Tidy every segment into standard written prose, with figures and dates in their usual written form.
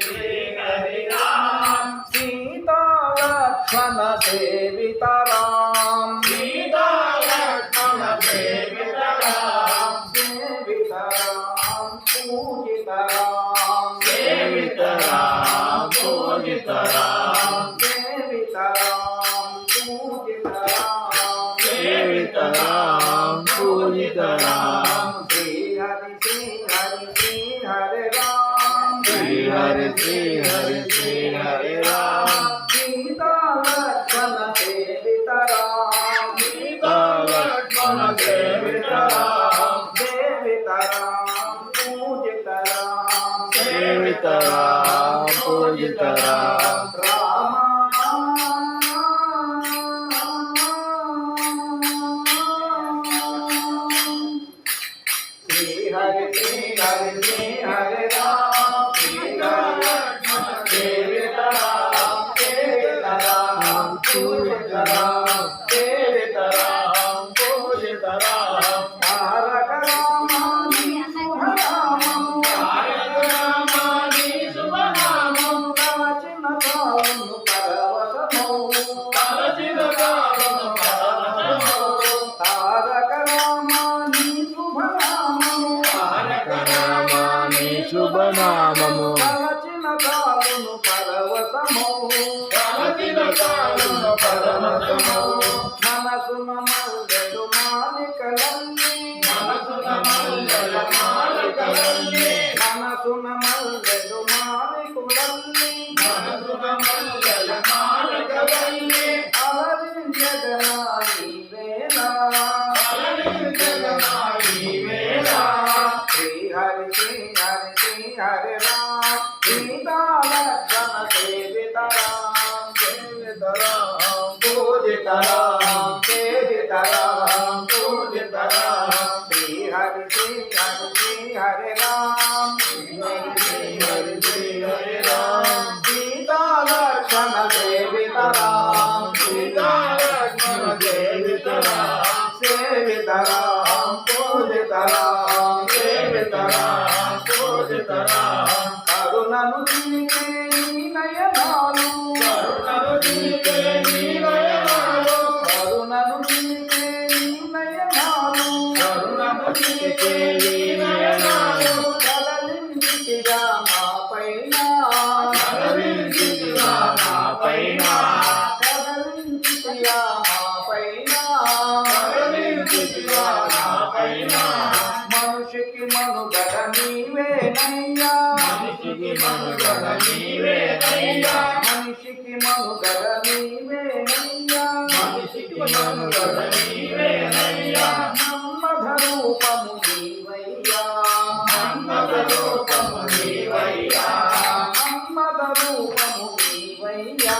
हरि राम सीता लक्ष्मण सेवित राम सीता लक्ष्मण सेवित राम सेवित राम पूजित राम सेवित राम पूजित राम सेवित राम पूजित राम सेवित राम पूजित राम श्री हरि राम श्री हरि राम सीता लक्ष्मण सेवित राम सीता लक्ष्मण सेवित राम सेवित राम पूजित राम सेवित राम पूजित राम श्री हरि राम सीता लक्ष्मण सेवित राम सेवित राम पूजित राम सेवित राम पूजित राम तारक रामानि शुभ नामं कवचिन कालनु परवसमो तारक रामानि शुभ नामము కవచిన కాలును పరవశము మనసున మల్లెలు మాలికలన్నీ మనసున మల్లెలు మాలికలన్నీ అలరించగనాయి వేళ శ్రీ హరి రామ सीता लक्ष्मण सेवित राम पूजित राम सेवित राम पूजित राम श्री हरि राम सीता लक्ष्मण सेवित राम सीता लक्ष्मण सेवित राम सेवित राम पूजित राम सेवित राम पूजित राम కరుణను నీకే నీ నయనాలు కరుణను నీకే నీ నయనాలు కరుణను నీకే నీ నయనాలు కరుణను నీకే నీ నయనాలు కలలించితిగా మా పైన కలలించితిగా మా పైన కలలించితిగా మా పైన కలలించితిగా మా పైన మనిషికి మనుగడ నీవేనయ్యా మనిషికి మనుగడ నీవేనయ్యా మనిషికి మనుగడ నీవేనయ్యా మనిషికి మనుగడ నీవేనయ్యా మన్మథ రూపము నీవయ్యా మన్మథ రూపము నీవయ్యా మన్మథ రూపము నీవయ్యా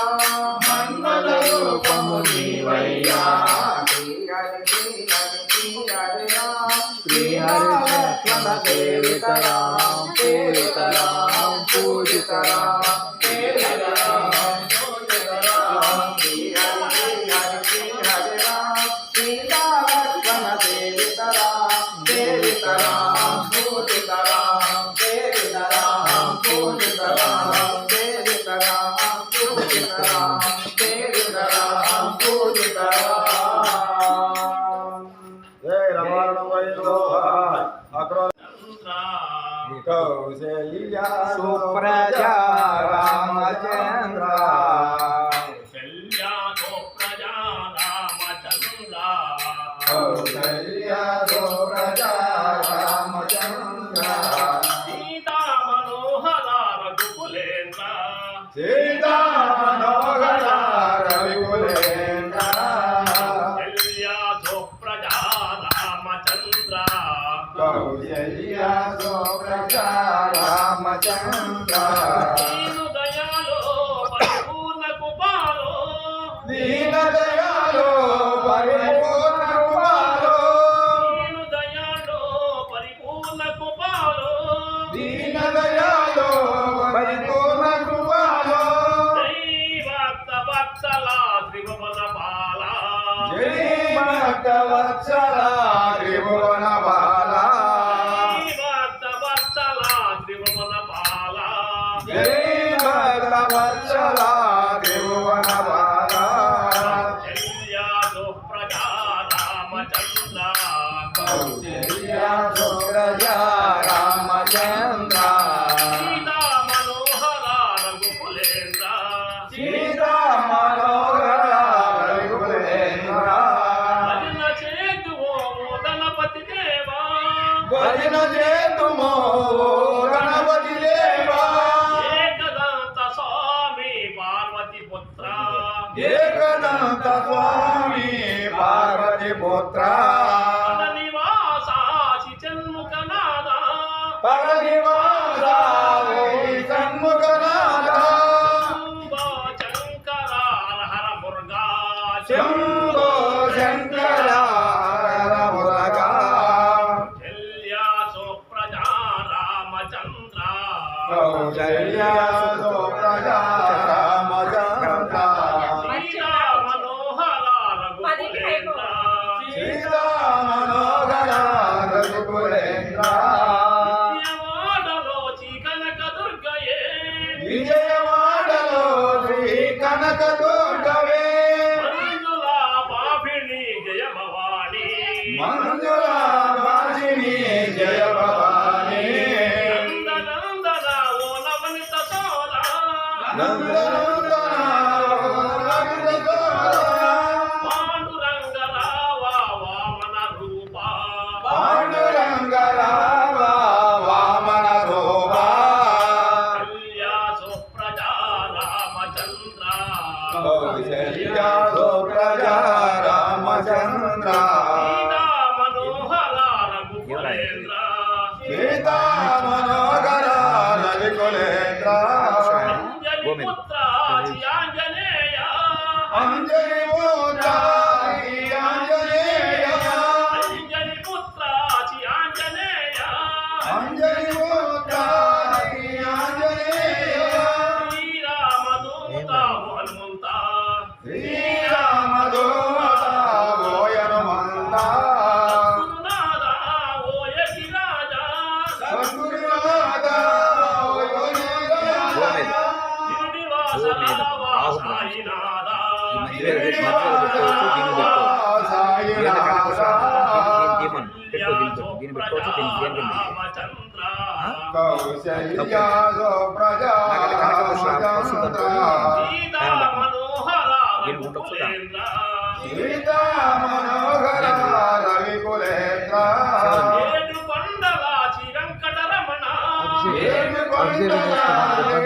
మన్మథ రూపము నీవయ్యా श्री हरि लक्ष्मण सेवित राम सेवित राम पूजित राम सेवित राम पूजित राम श्री हरि राम सीता लक्ष्मण सेवित राम सेवित राम पूजित राम सेवित राम पूजित राम सेवित राम पूजित राम सेवित राम पूजित राम कौशल्या सुप्रजा रामचंद्र कौशल्या सुप्रजा रामचंद्र कौशल्या सुप्रजा रामचंद्र सीता मनोहरा रघुकुलेन्द्र सीता मनोहरा रघुकुलेन्द्र कौशल्या सुप्रजा रामचंद्र कौशल्या सुप्रजा रामचंद्र दीन दयालो परिपूर्ण कृपालो दीन दयालो परिपूर्ण कृपालो दीन दयालो परिपूर्ण कृपालो दीन दयालो परिपूर्ण कृपालो जय भक्त वत्सला त्रिभुवन बाला जय भक्त वत्सला त्रिभुवन बाला जय ప్రజా రామచంద్ర సీతా మనోహర రఘుకులేంద్ర సీతా మనోహర రఘుకులేంద్ర భజన చేతువో గణపతి దేవా భజన చేతుమో గణపతి దేవా ఏకదంత స్వామి పార్వతి పుత్ర ఏకదంత స్వామి పార్వతి పుత్ర నివాస శిచన్ముఖనాద పరనివాస సన్ముఖనాథ శంకర హర మురుగా శంభో శంకర మురగా శల్యాసో ప్రజా రామచంద్ర కౌశల్య ప్రజా రామచంద్ర సీతా మనోహర రఘుకులేంద్ర సీతా మనోహర రఘుకులేంద్ర విజయవాడలో కనక దుర్గయే విజయవాడలో శ్రీ కనక దుర్గవే మంజుల పాపిణి జయ భవాని మంజుల వాసిని జయ భవాని నందనందన ఓ నవనిత సోద నందనందన పాండురంగరావ వామన రూప పాండురంగ రామ వామన రూప కళ్యాసో ప్రజా రామచంద్ర కౌశల్య ప్రజా రామచంద్ర సీతా మనోహర రఘుకులేంద్ర సీతా మనోహర రవికులేంద్ర అంజలి పుత్ర ఆంజనేయ అంజలి మూర్తి ఆంజనేయ అంజలి పుత్ర ఆంజనేయ అంజలి మూర్తి ఆంజనేయ శ్రీరామదూత హనుమంత శ్రీరామదూత ఓ హనుమంత గురునాథ ఓ యతిరాజ సద్గురునాథ ఓ యోగిరాజ శ్రీనివాస రాఘవ సాయినాథ రామచంద్ర కౌశల్య ప్రజా రామచంద్ర సీతా మనోహర రఘుకులేంద్ర సీతా మనోహర రవికులేంద్ర ఏడు కొండల చిరంకటరమణ ఏడు కొండల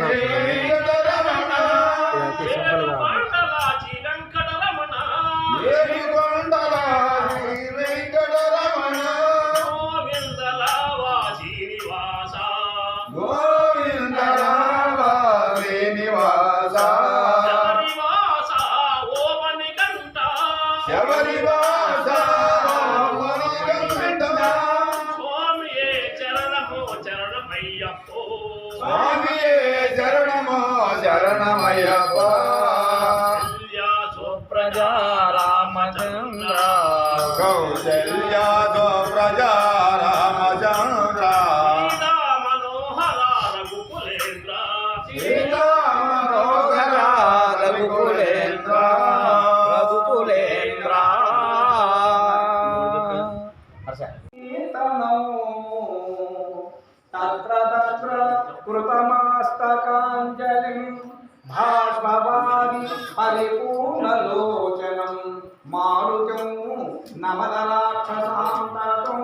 వెంకటరమణ ఏడు కొండల చిరంకటరమణ ఏడు కొండల వెంకటరమణ గోవిందలావా శ్రీనివాస గోవింద రామ శ్రీనివాస శబరివాస ఓ మణికంఠ శబరివాస మణికంఠ స్వామియే చరణమో చరణమయ్యప్పో స్వామియే శరణమో శరణమయ్యప్ప కళ్యాసో ప్రజా రామచంద్ర కౌశల్య ప్రజా రామచంద్ర సీతా మనోహర రఘుకులేంద్ర సీతా మనోహర రఘుకులేంద్ర రఘుకులేంద్ర తత్ర తత్ర కృతమాస్తకాంజలిం భాష్మవాది పరిపూర్ణలోచనం మారుతం నమదరాక్షసాంతకం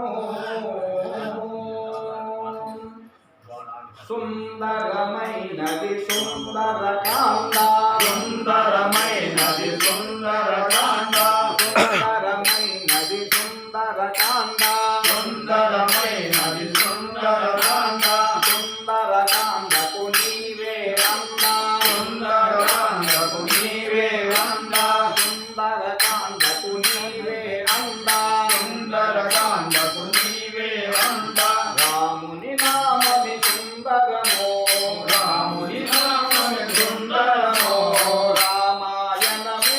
సుందరమైనది సుందరకాండ సుందరమైనది సుందరకాండ సుందరమైనది సుందరకాండ సుందరమైనది సుందరకాండ సుందరకాండకు నీవే అంద సుందరకాండకు నీవే అంద సుందరకాండకు నీవే అంద సుందరకాండకు నీవే అంద రాముని నామది సుందరమో రాముని నామది సుందరమో రామాయణమే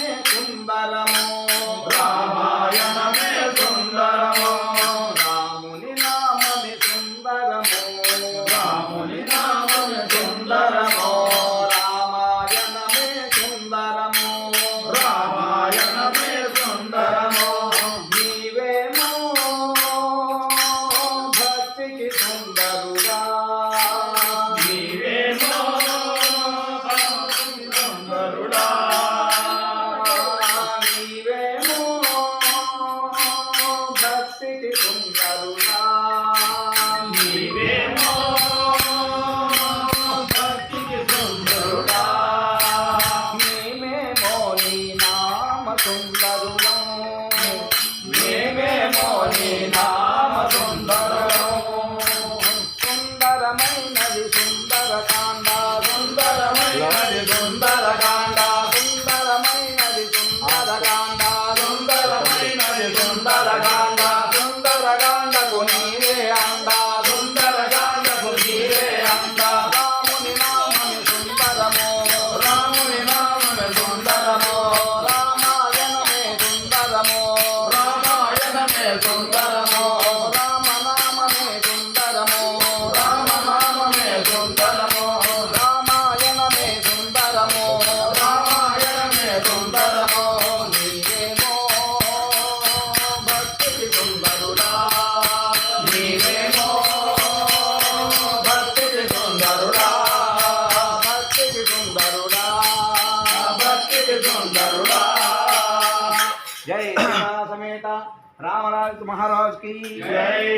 महाराज की జై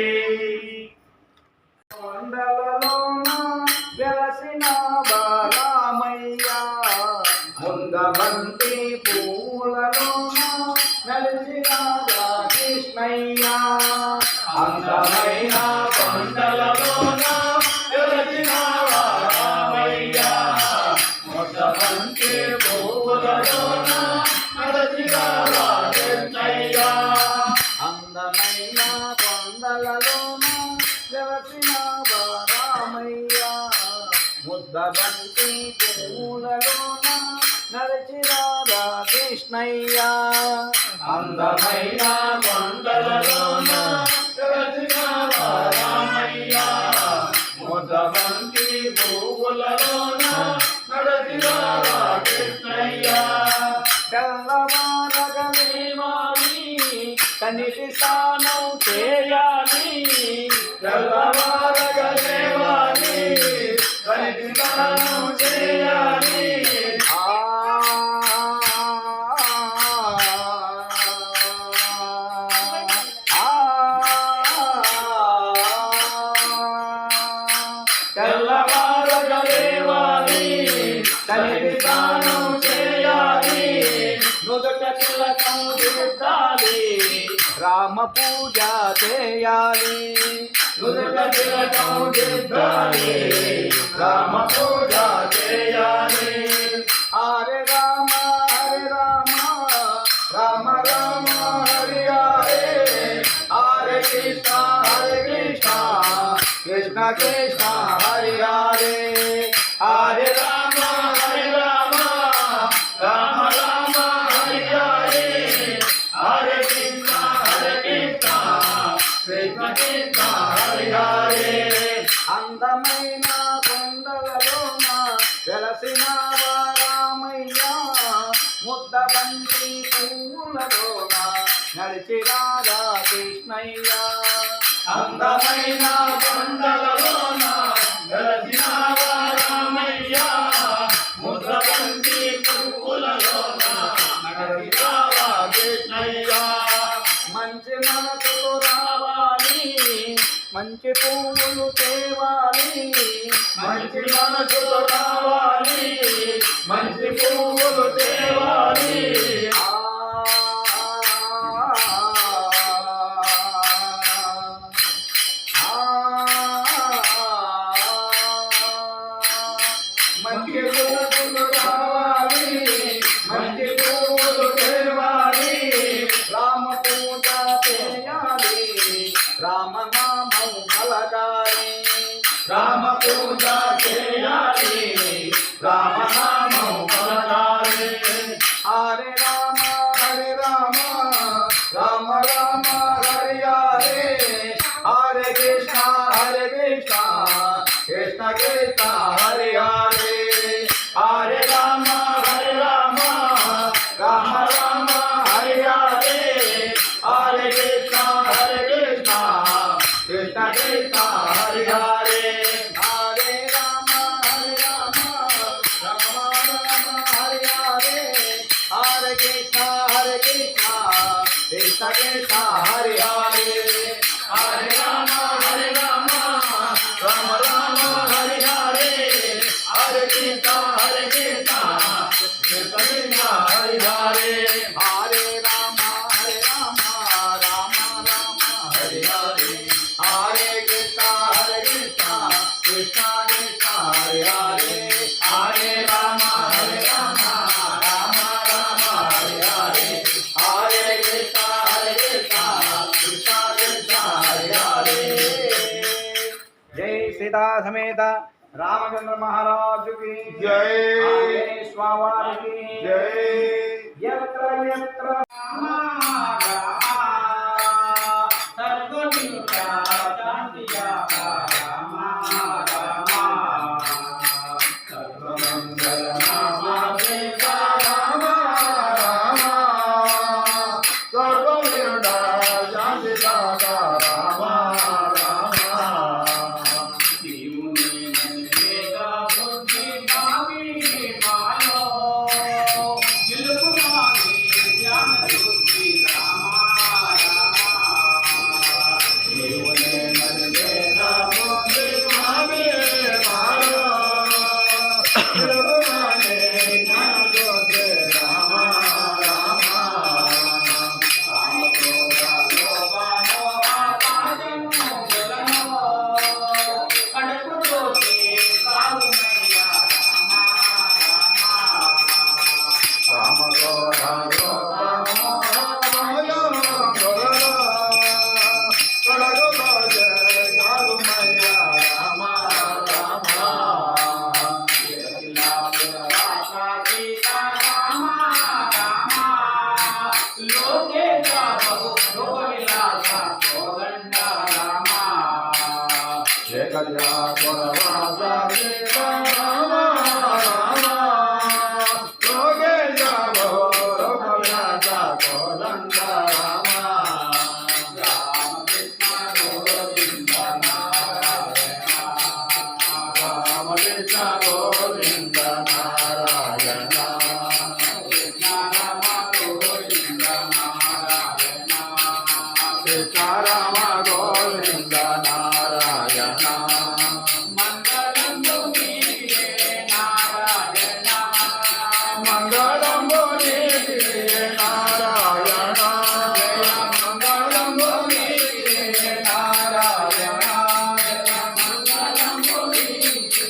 కొండలలోన వెలసిన బాలమయ్య ముందబంతి పూలలోన నలిచిన కృష్ణయ్య అందమైన కొండలలోన వెలసిన బాలమయ్య ముందబంతి పూలలోన నలిచిన కృష్ణయ్య అందమైన కొండలలోన వెలసిన బాలమయ్య ముద్దబంతి పూలలోన నడిచిరారా కృష్ణయ్య అందమైన కొండలలోన వెలసిన బాలమయ్య ముద్దబంతి పూలలోన నడిచిరారా కృష్ణయ్య తెల్లవారగలేవాలి కనిటి స్నానం చేయాలి తెల్లవారగలేవాలి కనిటి స్నానం చేయాలి తెల్లవారగలేవాలి కనిటి స్నానం చేయాలి నుదుట తిలకం దిద్దాలి రామ పూజ చేయాలి నుదుట తిలకం దిద్దాలి రామ పూజ చేయాలి హరే రామ రామ రామ హరి హరే హరే కృష్ణ కృష్ణ కృష్ణ హరి హరే హరే రామ రామ రామ హరి హరే హరే కృష్ణ కృష్ణ కృష్ణ హరి హరే అందమైన కొండలలోన వెలసిన రామయ్య ముద్దబంతి పూలలోన నడిచిరారా కృష్ణయ్య అందమైన కొండలలోన వెలసిన రామయ్య ముద్దబంతి పూలలోన నడిచిరారా కృష్ణయ్య మంచి మనసుతో రావాలి మంచి పువ్వులు తేవాలి మంచి మనసుతో రావాలి మంచి పువ్వులు తేవాలి మంచి పువ్వులు రావాలి మంచి పువ్వులు తేవాలి రామ పూజ చేయాలి రామనామం పలకాలి రామ పూజ చేయాలి రామనామం పలకాలి హరే రామ రామ రామ హరి హరే హరే కృష్ణ కృష్ణ కృష్ణ హరి హరే హరే రామ రామ రామ హరి హరే హరే కృష్ణ కృష్ణ కృష్ణ హరి హరే హరే రామ రామ రామ హరి హరే హరే కృష్ణ కృష్ణ కృష్ణ హరి హరే హరే రామ రామ రామ హరి హరే హరే కృష్ణ కృష్ణ కృష్ణ హరి హరే హరే రామ రామ రామ హరి హరే హరే కృష్ణ కృష్ణ కృష్ణ హరి హరే హరే రామ రామ రామ హరి హరే హరే కృష్ణ కృష్ణ కృష్ణ హరి హరే జై సీతా సమేత रामचंद्र महाराज की జై स्वामी की జై यत्र यत्र గోవింద నారాయణ సీతారామ గోవింద నారాయణ మంగళంబు నీకే నారాయణ మంగళంబు నీకే నారాయణ మంగళంబు నీకే నారాయణ మంగళంబు నీకే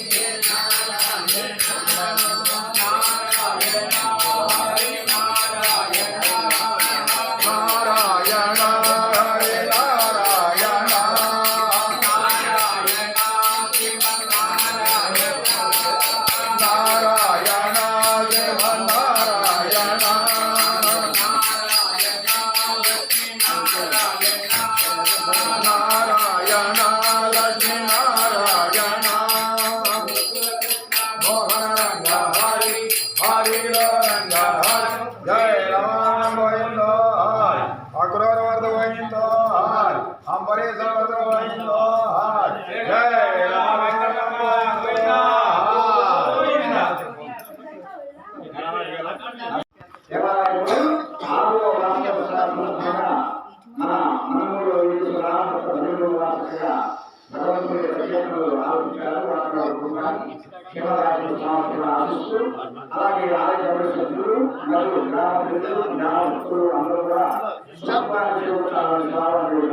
అలాగే ఆలయ సభ్యులు మరియు గ్రామ ప్రజలు జ్ఞానవంతులు అందరూ కూడా సంపాదన చేస్తున్నారని భావన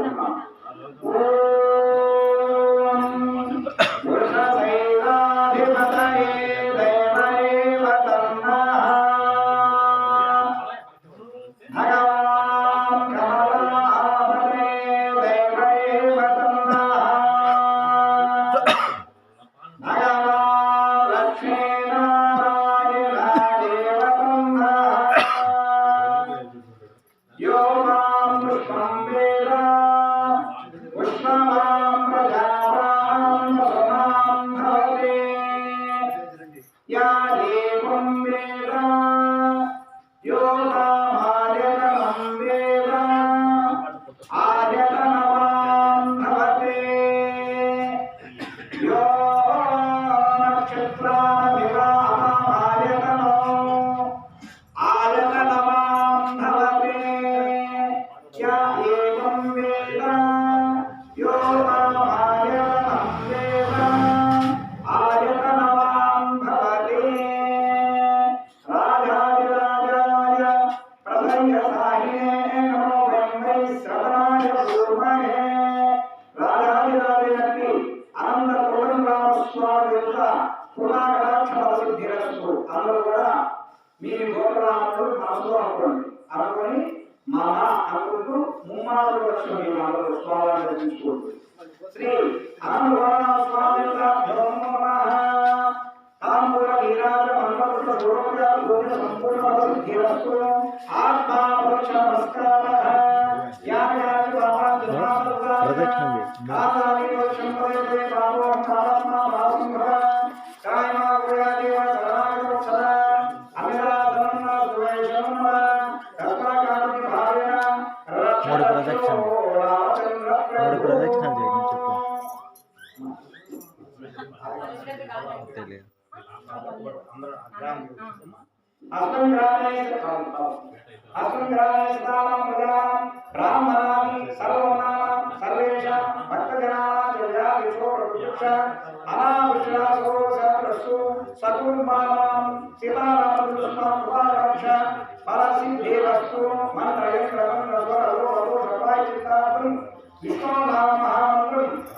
మీ గోత్రాలను మనసులో అనుకోండి అనుకొని మన అనుకుంటూ ముమ్మారు లక్ష్యం అందరూ స్వామిని దర్శించుకోండి. శ్రీ అనంతవరణ స్వామి తాంబూల నీరాజ మన్మకృత గోరోజ గోజ సంపూర్ణ సిద్ధిరస్తు ఆత్మా పక్ష నమస్కార యామి ప్రదక్షిణ కాదాని పక్షం ప్రయతే బాబు కాలత్మ భాసింహ కాయమా గుయాదేవ సదాయ సదా మూడు ప్రదక్షిణలు చేయండి చెప్పు తెలియదు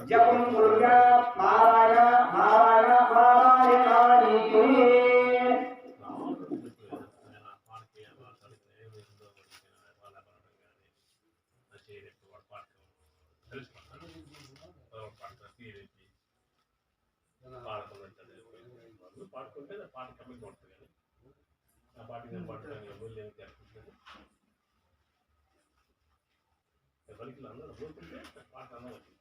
జపం దుర్గా నారాయణ నారాయణ నారాయణానికి పాడుకుంటే పాట కమ్మి కొడుతుంది కానీ ఆ పాట నేను పాడడానికి మూల్యం జరుగుతుంది బలికి అందరూ పోతుంటే పాట అన్న వచ్చింది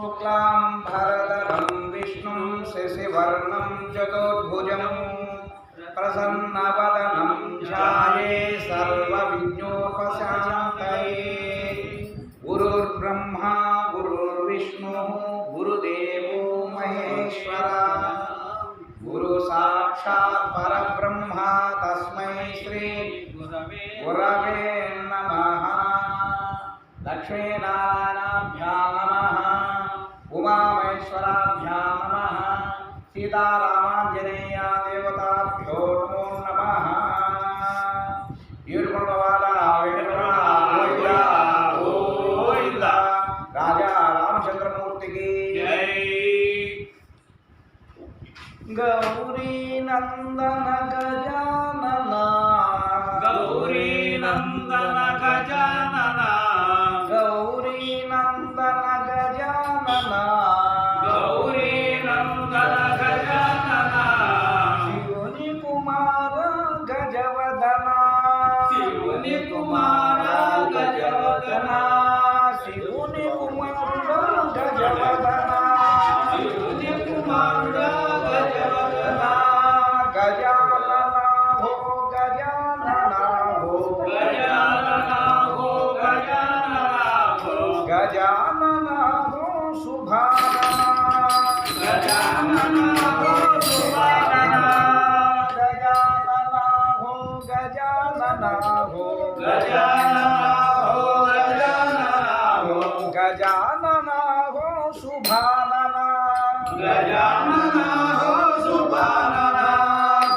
शुक्लां भरधरं विष्णुं शशिवर्णं चतुर्भुजं प्रसन्नवदनं ध्याये सर्वविघ्नोपशान्तये गुरुर्ब्रह्मा गुरुर्विष्णुः गुरुदेवो महेश्वरः गुरु साक्षात् परब्रह्मा तस्मै श्री गुरवे नमः लक्ष्मीनारायणाभ्यां नमः उमामहेश्वराभ्यां नमः सीतारामांजनेय देवताभ्यो नमो नमः यूर्गुणवाद वेंकटरमण गोविंद राजा रामचंद्रमूर्ति की जय। गौरी नंदन गजानन गौरी नंदन गजानन गौरी नंदन गजानन गौरी नंदन गजानन शिवनि कुमार गजवदन शिवनि कुमार गजवदन शिवनि कुमार गजवदन शिवनि कुमार गजवदन गजानन हो गजानन हो गजानन हो गजानन हो सुभानन गजानन हो सुभानन गजानन हो गजानन हो गजानन हो गजानन हो सुभानन गजानन हो सुभानन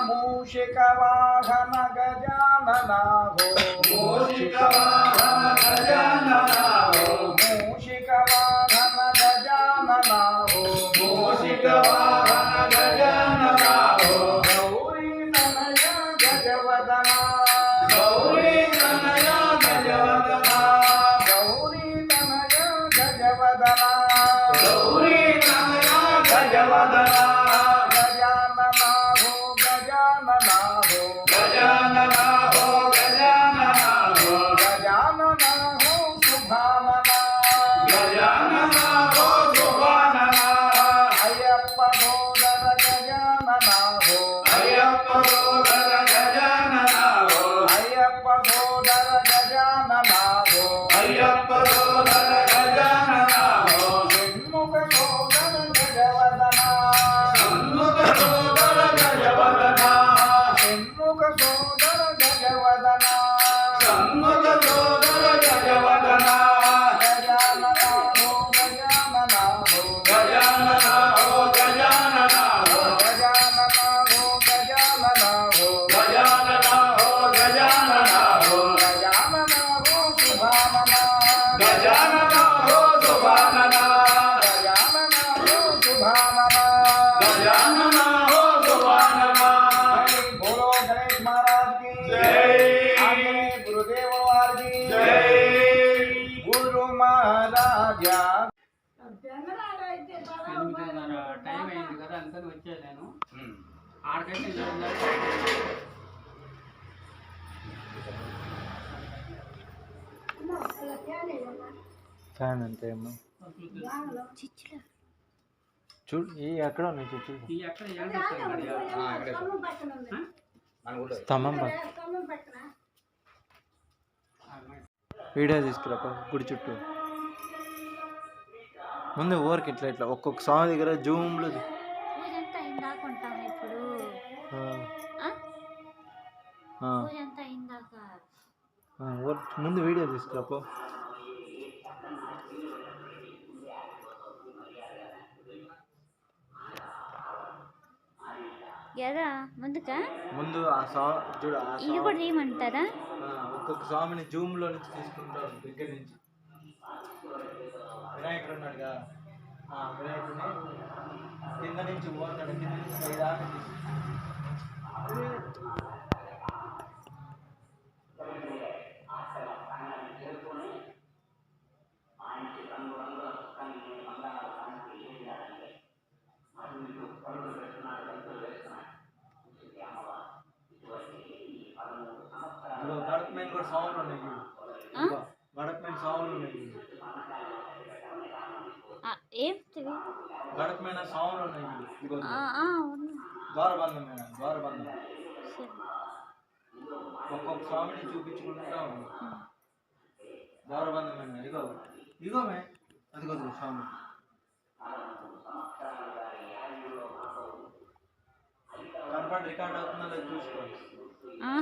मूषिक वाहन गजानन हो मूषिक वाहन गजानन हो मूषिक वाहन गजानन हो मूषिक वाहन गजानन हो गौरी तनय गजवदन गौरी तनय गजवदन गौरी तनय गजवदन गौरी तनय गजवदन गजानन हो गजानन हो गजानन हो गजानन हो गजानन हो सुभानन गजानन हो सुभानन अय्यप्प गोदर गजानन हो अय्यप्प गोदर गजानन हो अय्यप्प गोदर गजानन हो अय्यप्प गोदर गजानन हो षण्मुख गोदर गजवदन षण्मुख गोदर गजवदन षण्मुख गोदर गजवदन षण्मुख गोदर गजवदन गजानन हो गजानन हो गजानन हो गजानन हो गजानन हो गजानन हो गजानन हो गजानन हो गजानन हो सुभानन गजानन हो सुभानन गजानन हो सुभानन गजानन हो सुभानन बोलो गणेश महाराज की जय आगे गुरुदेव महाराज की जय गुरु महाराज టైం అయింది కదా అందుకని వచ్చాను నేను ఆడకైతే ఫ్యాన్ అంతే అమ్మా చూడు ఈ ఎక్కడ ఉన్నాయి చూడు ఈ ఎక్కడ స్తంభం వీడియో తీసుకురా గుడి చుట్టూ ముందు ఊరికి ఇట్లా ఇట్లా ఒక్కొక్క స్వామి దగ్గర జూమ్లో పూజంతా అయిందాకుంటాం ఇప్పుడు పూజంతా అయిందాక ముందు వీడియో తీసుకురా పో ఎరా ముందుకా ముందు ఆ స్వామి చూడు ఇది కూడా తీయమంటారా ఒక్కొక్క స్వామిని జూమ్లో నుంచి తీసుకుంటారు దగ్గర నుంచి వినాయకుడు ఉన్నాడుగా వినాయకుడిని కింద నుంచి పోతాడు కింద నుంచి పైదాకా గడపమైన కూడా సాంగ్లు ఉన్నాయి గడపమైన సాంగ్లు ఉన్నాయి ఏంటివి గడప మీద స్వాములు ఉన్నాయి చూడు. ఇదిగో అవును ద్వారబంధం మీద ద్వారబంధం సరే ఒక్కొక్క స్వామిని చూపించుకుంటా ఉంది. ద్వారబంధం మీద ఇగో ఇగోమే అదిగో స్వామి. కనపడి రికార్డ్ అవుతుందో లేదో చూసుకోండి.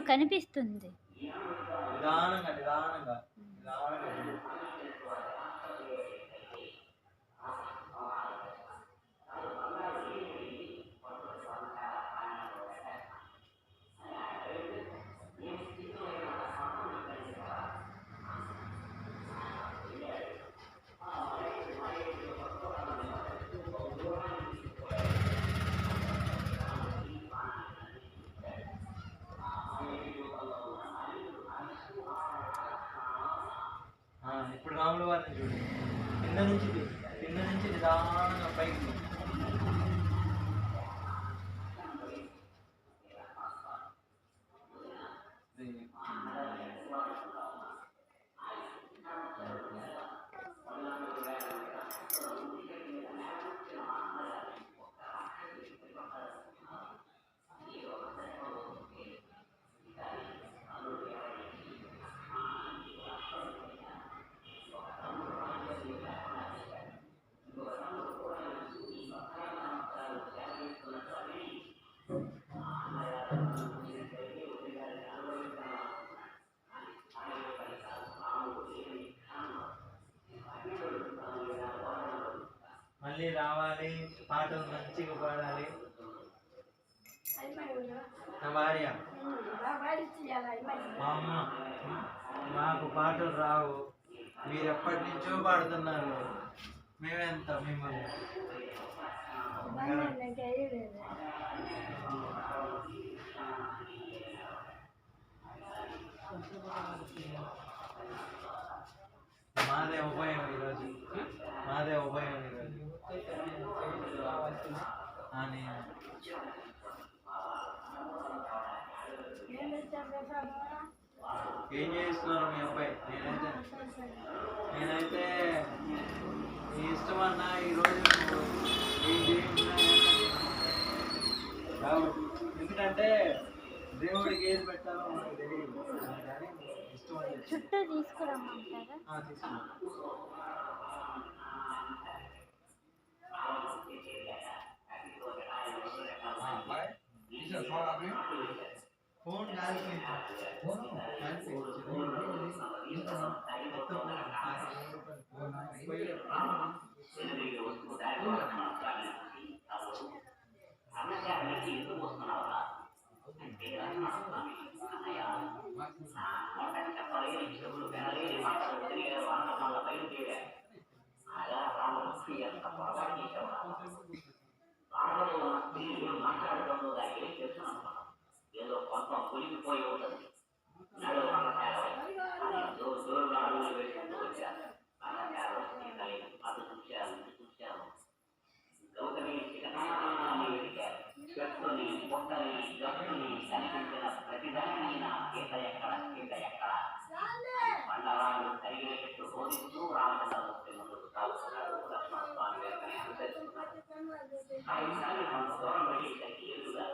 కనిపిస్తుంది నిదానంగా నిదానంగా నిదానంగా చూడు. ఇప్పుడు రాముల వారిని చూడు. కింద నుంచి నిదానంగా పైకి మళ్ళీ రావాలి, పాటలు మంచిగా పాడాలి. నా భార్య మా అమ్మ మాకు పాటలు రావు, మీరు ఎప్పటి నుంచో పాడుతున్నారు, మేమెంత మిమ్మల్ని మాదే ఉభయం ఈరోజు, మాదే ఉభయం ఈరోజు. ఏం చేస్తున్నారు మీ అబ్బాయి? నేనైతే నీ ఇష్టమన్నా ఈరోజు ఏం చేస్తున్నా, ఎందుకంటే దేవుడికి ఏది పెట్టాలో మనకు తెలియదు, కానీ ఇష్టం అని చుట్టూ తీసుకురమ్మంటారా? తీసుకున్నా. ఫోన్ ఏదో కొంత ఒలిగిపోయి ఉంటుంది. నడు దూరం అడుగులు వేసుకుంటూ వచ్చారు. అటు చూశారు, ఇటు చూశారు. గౌతమి చెట్టుని, పొట్టని, గట్టుని కనిపించిన ప్రతిదానైనా గీత ఎక్కడ బండరాలు తరిగిన చెట్టు బోధిస్తూ రామచంద్రమూర్తి ముందుకు సాగుతున్నాడు. లక్ష్మణ స్వామి గారిని అనుసరిస్తున్నాడు. దూరం వెళ్ళేసరికి ఎదురుగా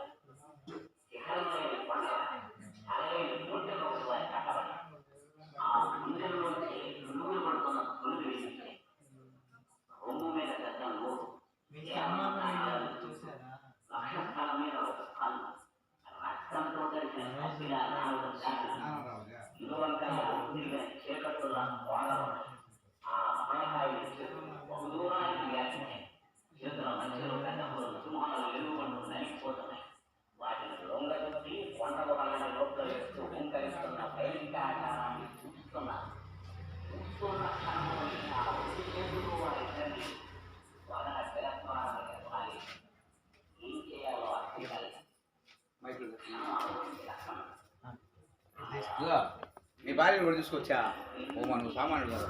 రొమ్ము మీద గద్దంలో లక్షస్థల మీద ఒక కన్ను రక్తంతో కలిసిన చీకట్టులా వాడవాలి. ఆ అపాయకాయలు దూరానికి వ్యాపించాయి. చేతుల మధ్యలో గడ్డపులు సింహాలు వెలుగుబంటూ నలిగిపోతున్నాయి. వాటిని లొంగదొచ్చి కొండల వలన లోపల వేస్తూ హుంకరిస్తున్న సైనిక ఆచారాన్ని చూస్తున్నారు. చూస్తున్న క్షణంలోని ఆ చేతులు వారిద్దరిని వదన తిరస్కారాన్ని ఇవ్వాలి. ఏం చేయాలో అర్థం కాలేదు. మీ భార్యను కూడా తీసుకొచ్చా. ఓ నువ్వు సామాన్యుడు కదా.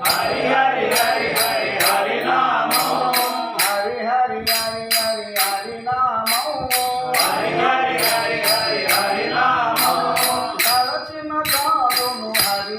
హరి హరి హరి హరి హరి నామో, హరి హరి హరి హరి హరి నామో, హరి హరి హరి హరి హరి నామో, తలచిన తాను హరి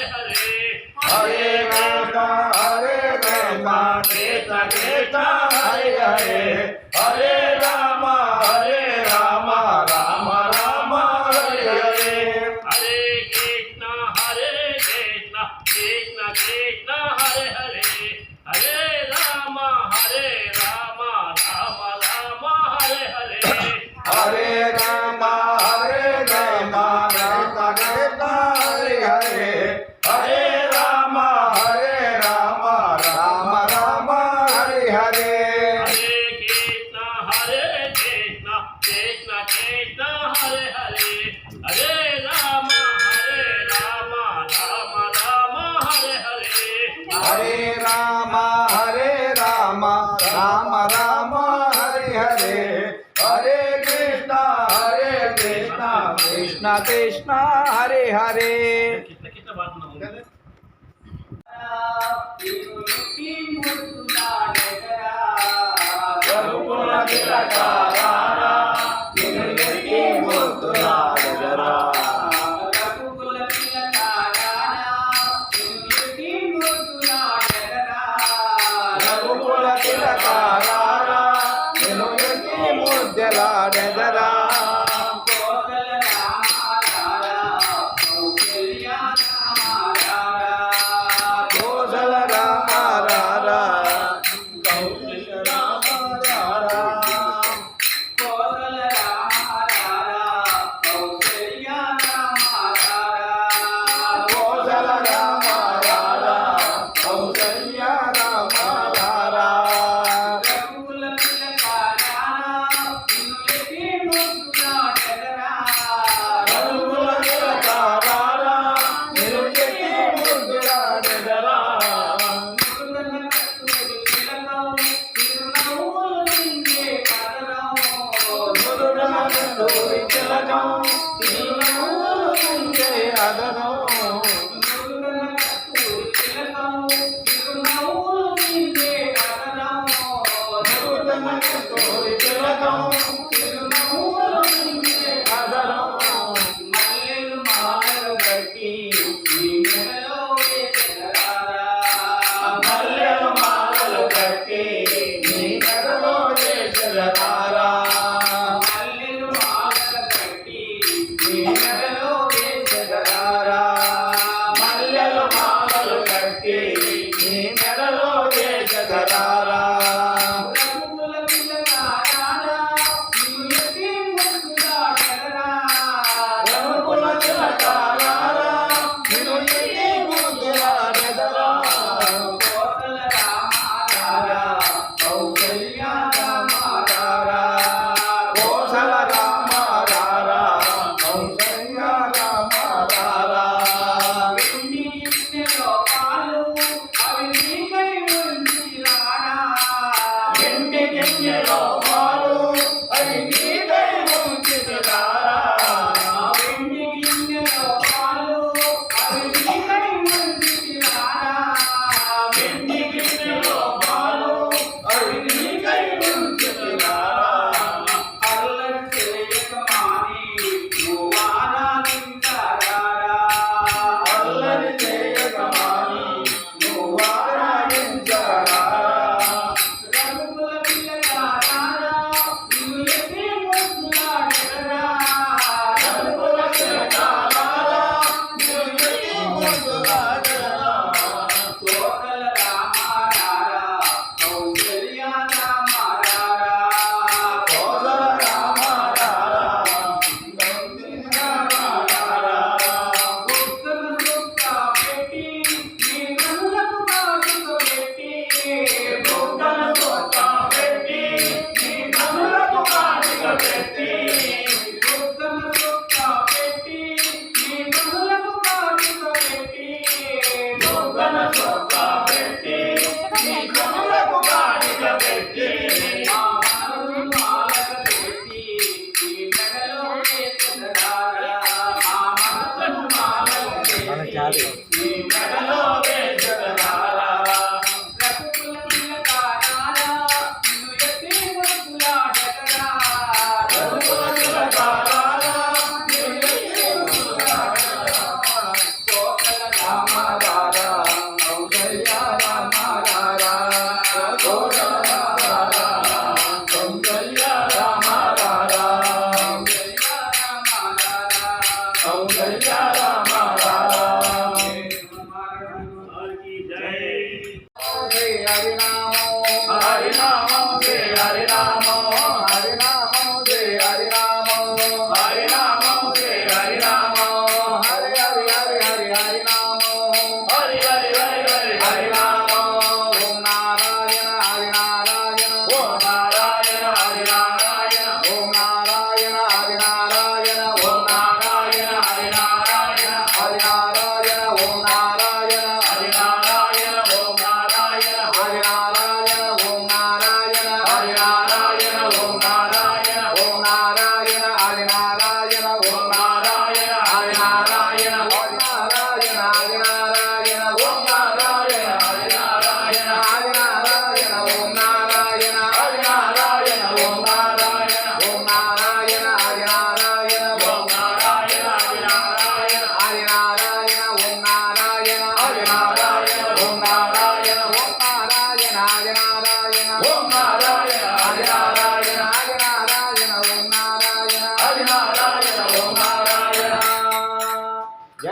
హరే హరే రామ రామ రామ హరే హరే హరే కృష్ణ కృష్ణ కృష్ణ హరే హరే హరే రామ రామ రామ హరే హరే హరే రామ రామ కృష్ణ హరే హరే హరే రామ రామ రామ హరే హరే హరే కృష్ణ కృష్ణ కృష్ణ హరే హరే హరే రామ రామ రామ హరే హరే హరే రామ రామ రామ హరే హరే హరే కృష్ణ కృష్ణ కృష్ణ హరే హరే కృష్ణ కృష్ణ పాడుతున్నాము రఘుకుల తిలక రారా నిన్ను ఎక్కి ముద్దులాడెదరా రఘుకుల తిలక రారా నిన్ను ఎక్కి ముద్దెలాడెదరా కోసల రామ రారా కౌశల్య రామ రారా కోసల రామ రారా కౌశల్య రామ రారా రఘుకుల తిలక రారా నిన్ను ఎక్కి ముద్దులాడెదరా నుదుటన తిలకం తిరునవ్వులు నిండే అదనం నుదుటన తిలకం తిరునవ్వులు నిండే అదనం మల్లెలు మాలలు కట్టి నీ మెడలో వేసెదరారా నీ మెడలో వేసెదరారా మల్లెలు మాలలు కట్టి నీ మెడలో వేసెదరారా రఘుకుల తిలక రారా నిన్ను ఎక్కి ముద్దులాడెదరా కౌశల్య రామ రారా కోసల రామ రారా కౌశల్య రామ రారా వెండి గిన్నెలో పాలు అవి నీకై ఉంచితిరారా వెండి గిన్నెలో పాలు అవి నీకై ఉంచితిరారా అల్లరి చేయక మాని నువ్వు ఆరాధించరా రఘుకుల తిలక రారా నిన్ను ఎక్కి ముద్దులాడెదరా కోసల రామ రారా కౌశల్య రామ రారా బుగ్గన సొక్క పెట్టి నీ కనులకు కాటిక పెట్టి బుగ్గన సొక్క పెట్టి నీ కనులకు కాటిక పెట్టి నీ మెడలో వేసెదరారా రఘుకుల తిలక రారా నిన్ను ఎక్కి ముద్దులాడెదరా రామ రారా కౌశల్య రామ రారా కోసల రామ రారా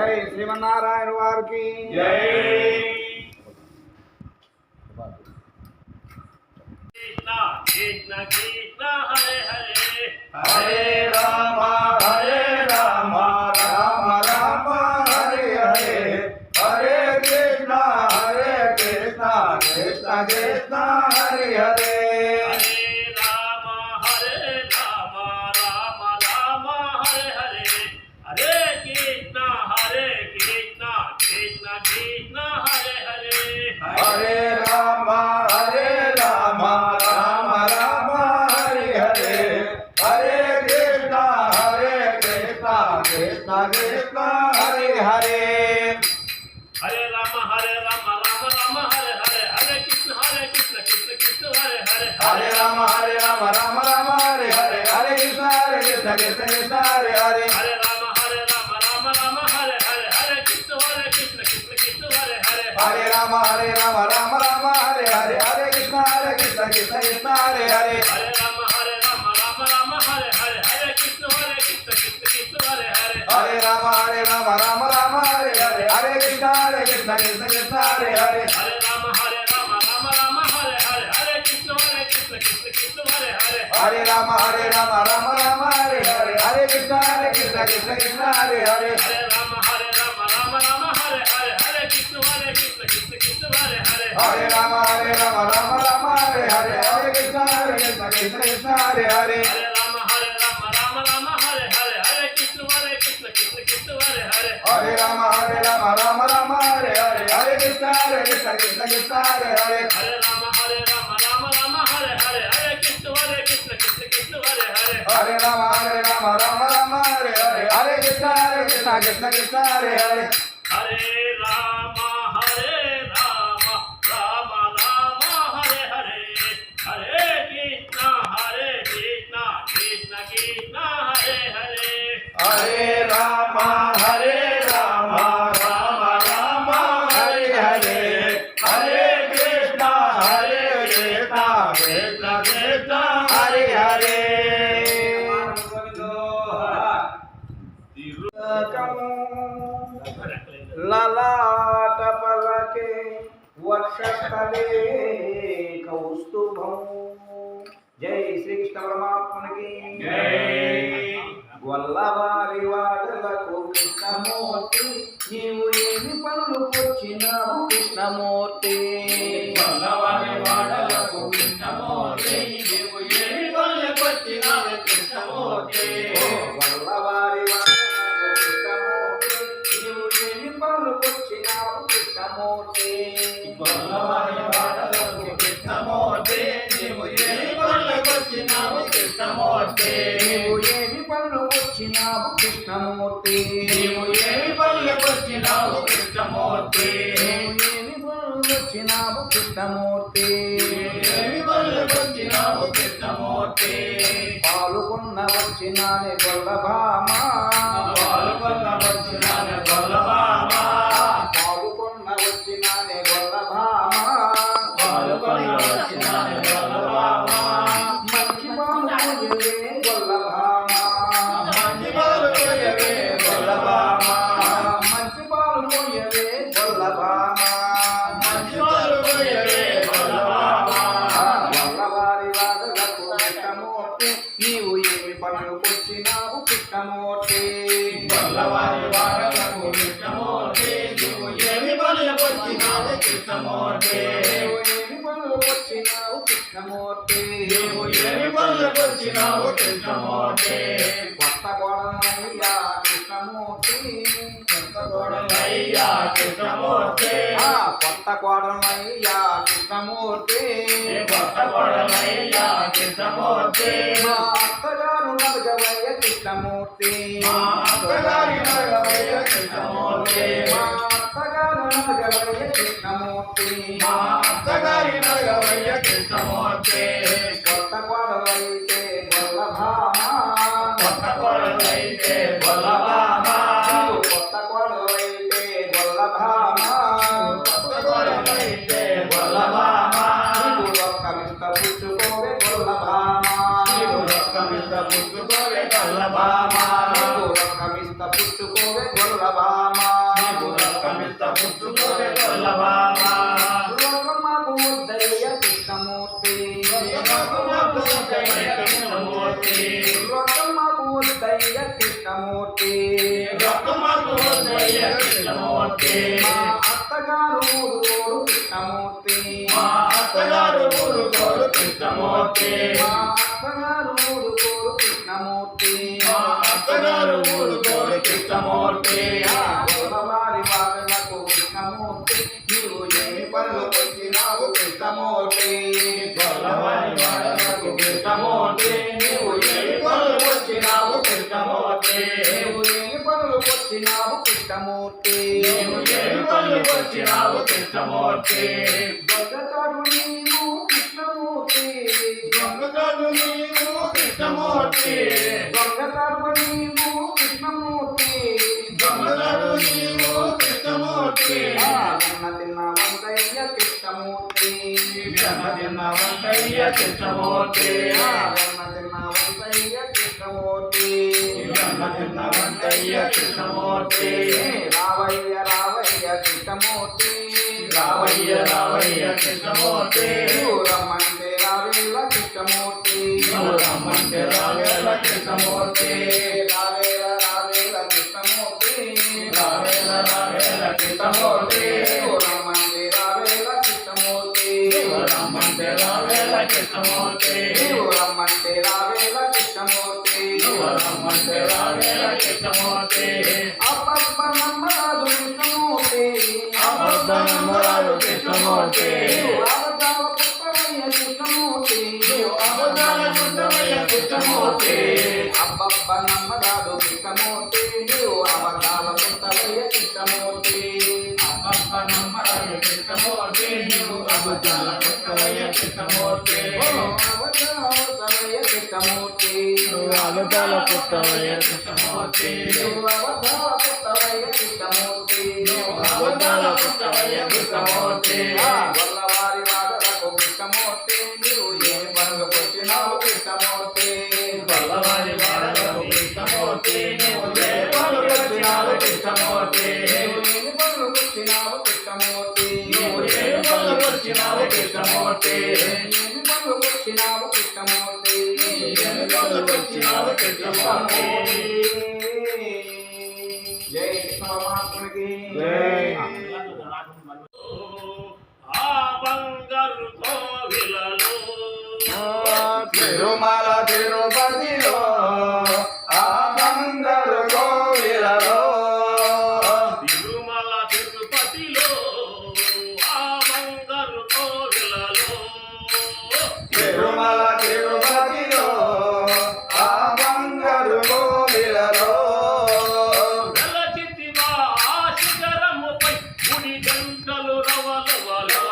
హరే శ్రీమన్నారాయణ వారికి కృష్ణ కృష్ణ కృష్ణ హరే హరే హరే రామ రామ రామ హరే హరే హరే కృష్ణ కృష్ణ కృష్ణ హరే హరే హరే రామ రామ రామ హరే హరే హరే కృష్ణ కృష్ణ కృష్ణ కృష్ణ హరే హరే హరే రామ రామ రామ హరే హరే హరే కృష్ణ కృష్ణ కృష్ణ హరే హరే హరే రామ రామ రామ హరే హరే హరే కృష్ణ కృష్ణ కృష్ణ హరే హరే హరే రామ రామ రామ హరే హరే హరే కృష్ణ కృష్ణ కృష్ణ హరే హరే హరే రామ రామ రామ హరే హరే హరే కృష్ణ కృష్ణ కృష్ణ హరే హరే హరే రామ రామ రామ హరే హరే హరే కృష్ణ కృష్ణ కృష్ణ హరే హరే హరే రామ రామ హరే హరే హరే కృష్ణ కృష్ణ కృష్ణ హరే హరే హరే రామ రామ రామ హరే హరే హరే కృష్ణ కృష్ణ కృష్ణ హరే హరే హరే రామ రామ హరే హరే హరే కృష్ణ కృష్ణ కృష్ణ హరే హరే హరే రామ రామ రామ హరే హరే హరే కృష్ణ కృష్ణ కృష్ణ హరే హరే హరే రామ రామ హరే హరే హరే కృష్ణ కృష్ణ కృష్ణ హరే హరే హరే రామ రామ హరే హరే హరే కృష్ణ కృష్ణ కృష్ణ హరే హరే హరే రామ రామ హరే హరే హరే కృష్ణ కృష్ణ కృష్ణ హరే హరే హరే రామ రామ హరే హరే హరే కృష్ణ కృష్ణ కృష్ణ హరే హరే హరే రామ రామ హరే హరే హరే కృష్ణ కృష్ణ కృష్ణ హరే హరే హరే రామ రామ హరే హరే హరే కృష్ణ కృష్ణ కృష్ణ హరే హరే హరే రామ రామ రామ హరే హరే హరే కృష్ణ కృష్ణ కృష్ణ హరే హరే హరే రామ రామ రామ హరే హరే హరే కృష్ణ కృష్ణ కృష్ణ హరే హరే లలాట పలకే వర్షస్థలే కౌస్తుభం జై శ్రీకృష్ణ పరమాత్మకి గొల్లవారి వాడలకు కృష్ణమూర్తి నీవు ఏమి పనులు వచ్చినావు కృష్ణమూర్తి గొల్లవారి వాడలకు కృష్ణమూర్తి నీవు ఏమి పనులకు వచ్చినావు కృష్ణమూర్తి గొల్లవారి వాడలకు కృష్ణమూర్తి నీవు ఏమి పనులు వచ్చినావు కృష్ణమూర్తి గొల్లవారి వాడలకు కృష్ణమూర్తి నీవు ఏమి పనులకు వచ్చినావు కృష్ణమూర్తి నీవు ఏమి పనులు వచ్చినావు కృష్ణమూర్తి నీవు ఏమి పనులకు వచ్చినావు కృష్ణమూర్తి నీవు ఏమి పనులు వచ్చినావు కృష్ణమూర్తి ఏమి పనులకు వచ్చినావు కృష్ణమూర్తి పాలుకొన్న వచ్చినానే గొల్లభామ పాల్గొన్న వచ్చినానే గొల్లభామ పాలుకొన్న వచ్చినానే గొల్లభామ పాల్గొన్న వచ్చినానే గొల్లభామ మంచి పాలు పోయవే గొల్లభామ మంచి పాలు పోయవే గొల్లభామ మంచి పాలు పోయవే గొల్లభామ మంచి పాలు పోయవే గొల్లభామ గొల్లవారి వాదలకు కృష్ణమూర్తి నీవు ఏమి పనులకొచ్చినావు కృష్ణమూర్తి గొల్లవారి వాడలకు కృష్ణమూర్తి నీవు ఏమి పనులకు వచ్చినావు కృష్ణమూర్తి నీవు ఏమి పనులకొచ్చినావు కృష్ణమూర్తి నీవు ఏమి పనులకు వచ్చినావు కృష్ణమూర్తి కొత్త గోడనయ్యా కృష్ణమూర్తి కొత్త కోడలయ్యా కృష్ణమూర్తి కొత్త కోడనయ్యా కృష్ణమూర్తి కొత్త కోడలయ్యా కృష్ణమూర్తి మా అత్తగారు నడగవయ్య కృష్ణమూర్తి మా అత్తగారి నడగవయ్య కృష్ణమూర్తి మా అత్తగారు నడగవయ్య కృష్ణమూర్తి మా అత్తగారి నడగవయ్య కృష్ణమూర్తి కొత్త కోడలైతే గొల్లభామ కొత్త కోడలైతే గొల్లభామ కొత్త కోడలైతే గొల్లభామ కొత్త కోడలైతే గొల్లభామ నీవు రొక్కమిస్త పుచ్చుకోవే గొల్లభామ నీవు రొక్కమిస్త పుచ్చుకోవే గొల్లభామ నీవు రొక్కమిస్త పుచ్చుకోవే గొల్లభామ మా అత్తగారు ఊరుగోడు కృష్ణమూర్తి మా అత్తగారు ఊరుగోడు కృష్ణమూర్తి మా అత్తగారు ఊరుగోడు కృష్ణమూర్తి మా అత్తగారు ఊరుగోడు కృష్ణమూర్తి గొల్లవారి వాదనకు కృష్ణమూర్తి నీవు ఏమి పనులు వచ్చినావు కృష్ణమూర్తి గొల్లవారి వాదనకు కృష్ణమూర్తి నీవు ఏమి పనులు వచ్చినావు కృష్ణమూర్తి నీవు ఏమి పనులు వచ్చినావు కృష్ణమూర్తి నీవు ఏమి పనులు వచ్చినావు కృష్ణమూర్తి దొంగతాడు నీవు కృష్ణమూర్తి దొంగతాడు నీవు కృష్ణమూర్తి దొంగతాడు నీవు కృష్ణమూర్తి దొంగతాడు నీవు కృష్ణమూర్తి వెన్న తిన్న వంకయ్య కృష్ణమూర్తి వెన్న తిన్న వంకయ్య కృష్ణమూర్తి వెన్న తిన్న వంకయ్య కృష్ణమూర్తి వెన్న తిన్న వంకయ్య కృష్ణమూర్తి రావయ్య రావయ్య కృష్ణమూర్తి రావయ్య రావయ్య కృష్ణమూర్తి రమ్మంటే రావేల కృష్ణమూర్తి రమ్మంటే రావేల కృష్ణమూర్తి రావేల రావేల కృష్ణమూర్తి రావేల రావేల కృష్ణమూర్తి రమ్మంటే రావేల కృష్ణమూర్తి రమ్మంటే రావేల కృష్ణమూర్తి రమ్మంటే రావేల కృష్ణమూర్తి రమ్మంటే రావేల కృష్ణమూర్తి అప్పప్ప నమ్మరాదు కృష్ణమూర్తి అప్పప్ప నమ్మరాదు కృష్ణమూర్తి అవతార పుట్టవయ్య కృష్ణమూర్తి అవతార పుట్టవయ్య కృష్ణమూర్తి అప్పప్ప నమ్మరాదు కృష్ణమూర్తి అవతార పుట్టవయ్య కృష్ణమూర్తి అప్పప్ప నమ్మరాదు కృష్ణమూర్తి అవతార పుట్టవయ్య కృష్ణమూర్తి అవతార పుట్టవయ్య కృష్ణమూర్తి అవతార పుట్టవయ్య కృష్ణమూర్తి అవతార పుట్టవయ్య కృష్ణమూర్తి అవతార పుట్టవయ్య కృష్ణమూర్తి గొల్లవారి వాదలకు కృష్ణమూర్తి నీవు ఏమి పనులు వచ్చినావు కృష్ణమూర్తి గొల్లవారి వాదలకు కృష్ణమూర్తి నీవు ఏమి పనులు వచ్చినావు కృష్ణమూర్తి నీవు ఏమి పనులు వచ్చినావు కృష్ణమూర్తి నీవు ఏమి పనులు వచ్చినావు కృష్ణమూర్తి ఏమి పనులు వచ్చినావు కృష్ణమూర్తి ఏమి పనులు వచ్చినావు కృష్ణమూర్తి జై కృష్ణ పరమాత్మునికి జై ఆ బంగారు కోవిలలో తిరుమల తిరుపతిలో ఆ బంగారు కోవిలలో తిరుమల తిరుపతిలో ఆ బంగారు కోవిలలో తిరుమల తిరుపతిలో ఆ బంగారు కోవిలలో వెలచితివా ఆ శిఖరముపై గుడి గంటలు రవలవలో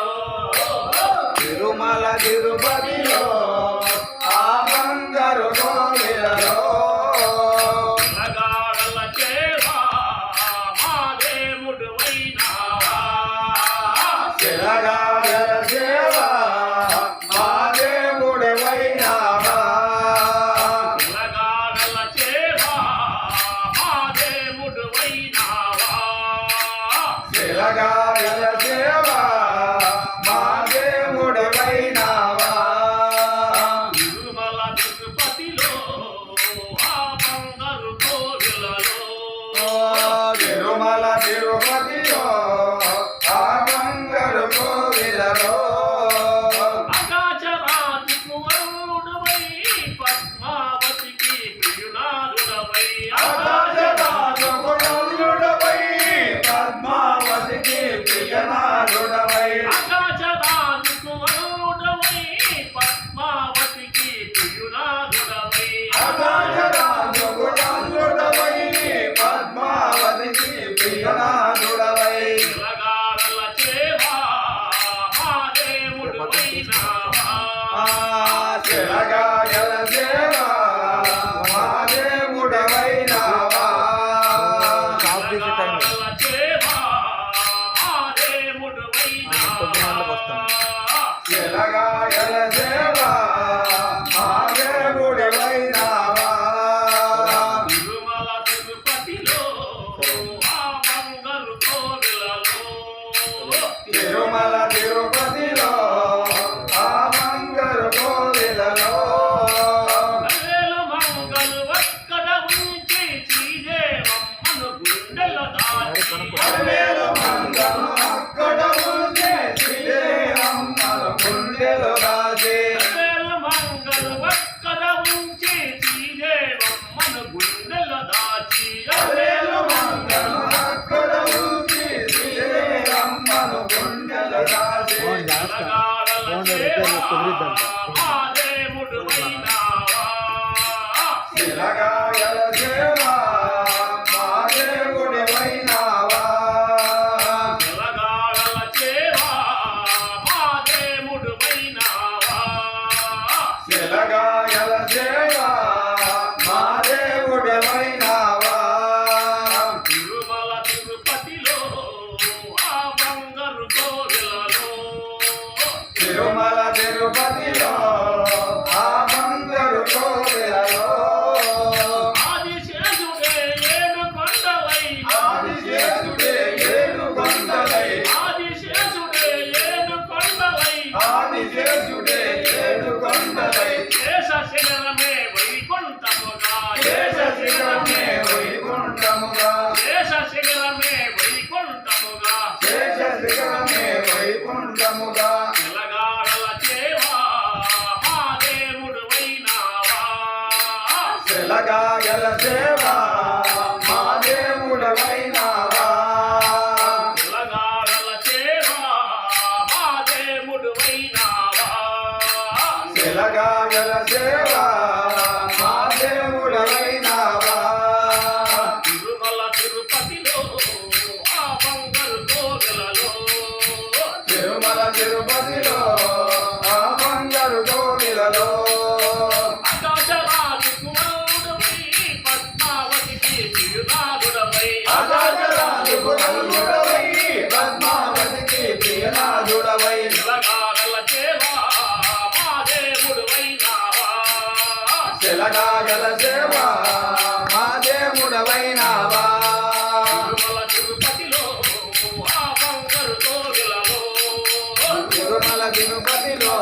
తిరుమల తిరుపతిలో ఆ బంగారు కోవిలలో నగాడల చేవా మా దేవుడువైనావా శిలగాడల సేవ మా దేవుడవైనావా నగాడల చేవా మా దేవుడువైనావా శిలగాడల సేవ మా దేవుడవైనావా తిరుమల తిరుపతిలో ఆ బంగారు కోవిలలో తిరుమల తిరుపతిలో ఆ బంగారు కోవిలలో అగాచరాజుకు వరుడువై పద్మావతికి ప్రియునాథుడవై ఆకాశరాజుడవై పద్మావతికి ప్రియనాథుడవై అగాచరాజుకు వరుడువై పద్మావతికి ప్రియునాథుడవై ఆకాశరాజుడవై పద్మావతికి ప్రియనాథుడవై తిలగాడల చేవా మా దేవుడువైనావా శిలగాయల సేవ మా దేవుడవైనావా తిలగాడల చేవా మా దేవుడువైనావా శిలగాయల సేవ మా దేవుడవైనావా తిరుమల తిరుపతిలో ఆ బంగారు కోవిలలో తిరుమల తిరుపతిలో ఆ బంగారు కోవిలలో నల్లేలు మంగళు ఒక్కడ ఉంచి శ్రీదేవమ్మను గుండెల దాచి అలవేలు మాదేవుడు వైనావా శిలగాయల దేవా మా దేవుడి వైనావా శిలగాయల చేవా మాదేవుడు వైనావా శిలగాయల దేవా మా దేవుడి వైనావా తిరుమల తిరుపతిలో ఆ బంగారు కోవెలలో తిరుమల తిరుపతిలో ఆ బంగారు కోవెలలో ఆదిశేషుడే ఏడు కొండలై ఆదిశేషుడే ఏడు కొండలై ఆదిశేషుడే ఏడు కొండలై ఆదిశేషుడే ఏడు కొండలై శేష శిఖరమే వైకుంఠముగా శేష శిఖరమే వైకుంఠముగా శేష శిఖరమే వైకుంఠముగా శేష శిఖరమే వైకుంఠముగా శిలగాడల చేవా మాదేవుడు వైనావా శిలగాయల దేవా మా దేవుడవైనావా శిలగాడల చేవా మాదేవుడు వైనావా శిలగాయల దేవా మా దేవుడవైనావా తిరుమల తిరుపతిలో ఆ బంగారు కోవెలలో తిరుమల తిరుపతిలో ఆ బంగారు గోవిలలో ఆకాశరాజు కుమారుడవై పద్మావతికి తిరునాథుడవై ఆకాశరాజుకు నలుగుడవై పద్మావతికి ప్రియనాథుడవై శిలగాడల చేవా మాదేవుడు వైనావా శిలగాయల దేవా మా దేవుడవైనావా తిరుమల తిరుపతిలో ఆ బంగారు కోవెలలో తిరుమల తిరుపతిలో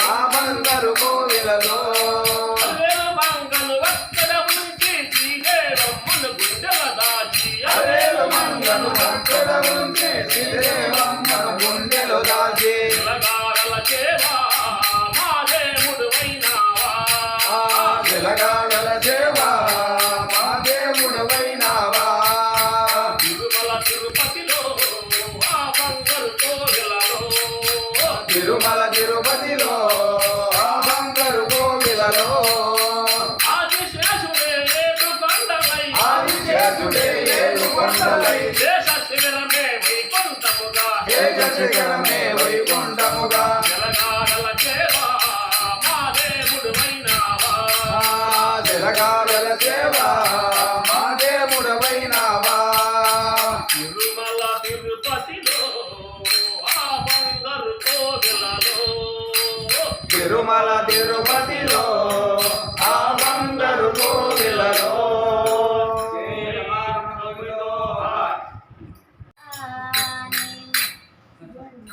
ఆ బంగారు కోవిలలో అవేల మంగళ వక్కడ ఉంచి శ్రీదేవమ్మను గుండెల దాచి అరేలు మంగళు అక్కడ ఉంటే శ్రీదేవమ్మన గుండెలో దాచి శిలగాడల చేవా మాదేవుడు వైనావా ఆ శిలగాయల దేవా మా దేవుడవైనావా తిరుమల తిరుపతిలో ఆ బంగారు కోవెలలో తిరుమల తిరుపతిలో ఆ బంగారు కోవిలలో ఆదిశేషుడే ఏడు కొండలై ఆదిశేషుడే ఏడు కొండలై శేష శిఖరమే వైకుంఠముగా శేష శిఖరమే వైకుంఠముగా శిలగాడల చేవా మాదేవుడు వైనావా శిలగాయల దేవా మా దేవుడవైనావా తిరుమల తిరుపతిలో ఆ బంగారు కోవెలలో తిరుమల తిరుపతిలో ఆ బంగారు కోవిలలో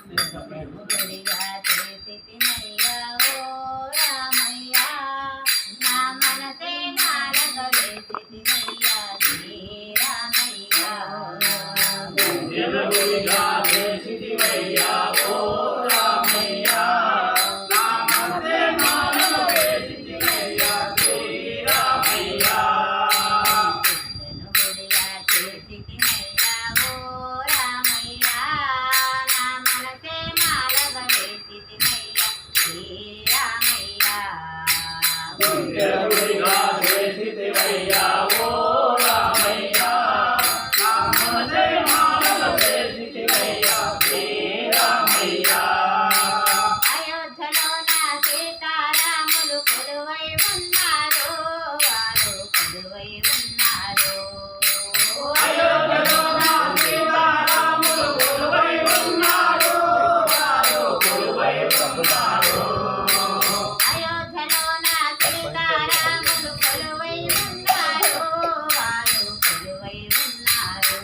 గుడిగా చేసినయ్యా ఓ రామయ్య నా మనసే నాలగ వేసినయ్యా శ్రీ రామయ్య ఎదురుగా చేసితివయ్యా ఓ రామయ్య నా మనసే నాలో వేసితివయ్యా శ్రీరామయ్య గుడిగా చేసినయ్యా ఓ రామయ్య నా మనసే నాలగ వేసినయ్యా శ్రీ రామయ్య ఎదురుగా చేసితివయ్యా ఓ రామయ్య నా మనసే నాలో వేసితివయ్యా శ్రీరామయ్య అయోధ్యలో నా సీతారాములు కొలువై ఉన్నారు వారు కొలువై ఉన్నారు అయోధ్యలో నా సీతారాములు కొలువై ఉన్నారు వారు కొలువై ఉన్నారు అయోధ్యలో నా సీతారాములు కొలువై ఉన్నారు వారు కొలువై ఉన్నారు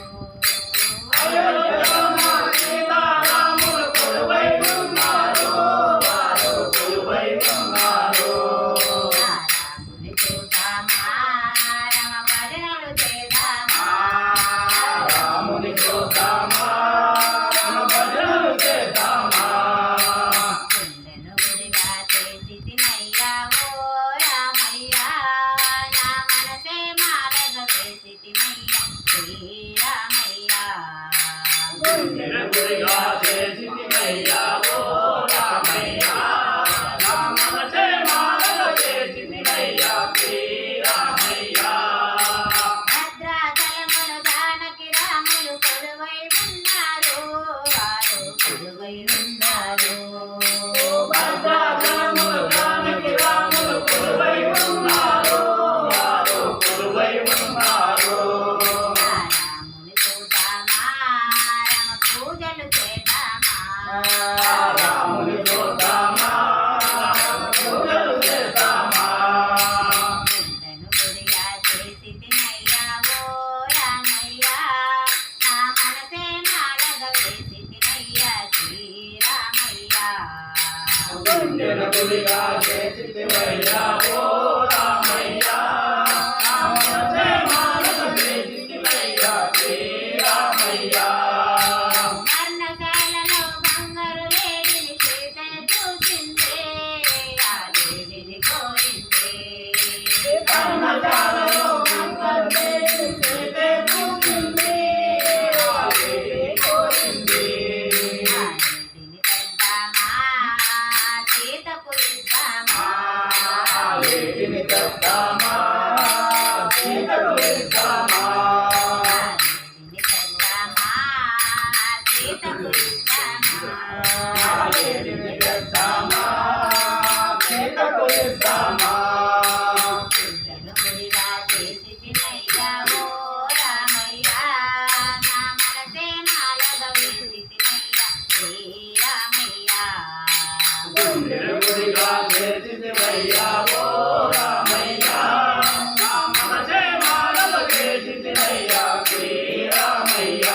అయోధ్యలో నా సీతారాములు కొలువై ఉన్నారు వారు కొలువై ఉన్నారు రాముని చూద్దామా రమ భజనలు చేద్దామా రాముని చూద్దామా మన భజనలు చేద్దామా గుండెను గుడిగా చేసి తినయ్యా ఓ రామయ్య నా మనసే మాలగ వేసి తినయ్యా శ్రీరామయ్య గుడిగా చేసితివయ్యా ఓ రామయ్య గుండెను గుడిగా చేసితివయ్యా ఓ రామయ్య నా మనసే మాలగ చేసితివయ్యా శ్రీరామయ్య మరణశాలలో బంగారు లేడిని సీతను చూసిందే ఆ లేడిని కోరిందే మరణశాలలో బంగారు లేడిని సీతను చూసిందే ఆ లేడిని కోరిందే ఆ లేడిని తెద్దామా సీతకు ఇద్దామా ఆ లేడిని తెద్దామా సీతకు ఇద్దామా ఆ లేడిని తెద్దామా సీతకు ఇద్దామా గుండెను గుడిగా చేసితినయ్యా ఓ రామయ్య నా మనసే మాలగ వేసితినయ్యా శ్రీరామయ్య గుండెను గుడిగా చేసితివయ్యా ఓ రామయ్య నా మనసే మాలగ చేసితివయ్యా శ్రీరామయ్య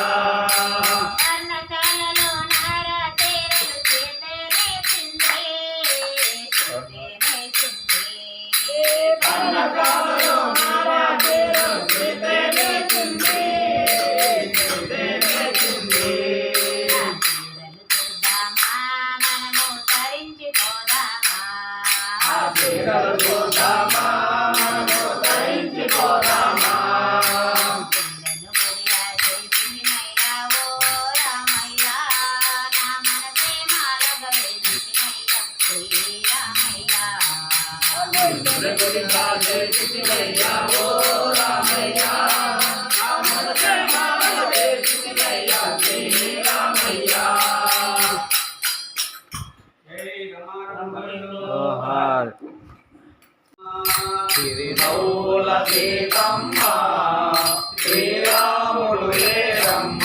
కర్ణశాలలో నారా తేరలు చేతనే చిందే కన్నకాలలో నారా తేరలు చేతనే చిందే చిందే ఆ తేరలు చూద్దామా మనము తరించిపోదామా గుండెను గుడిగా చేసితినయ్యా ఓ రామయ్య నా మనసే మాలగ వేసితినయ్యా శ్రీరామయ్య గుండెను గుడిగా చేసితివయ్యా ఓ రామయ్య నా మనసే మాలగ చేసితివయ్యా శ్రీరామయ్య జోహార్ తిరునవ్వుల సీతమ్మ శ్రీరాముడు లేరమ్మ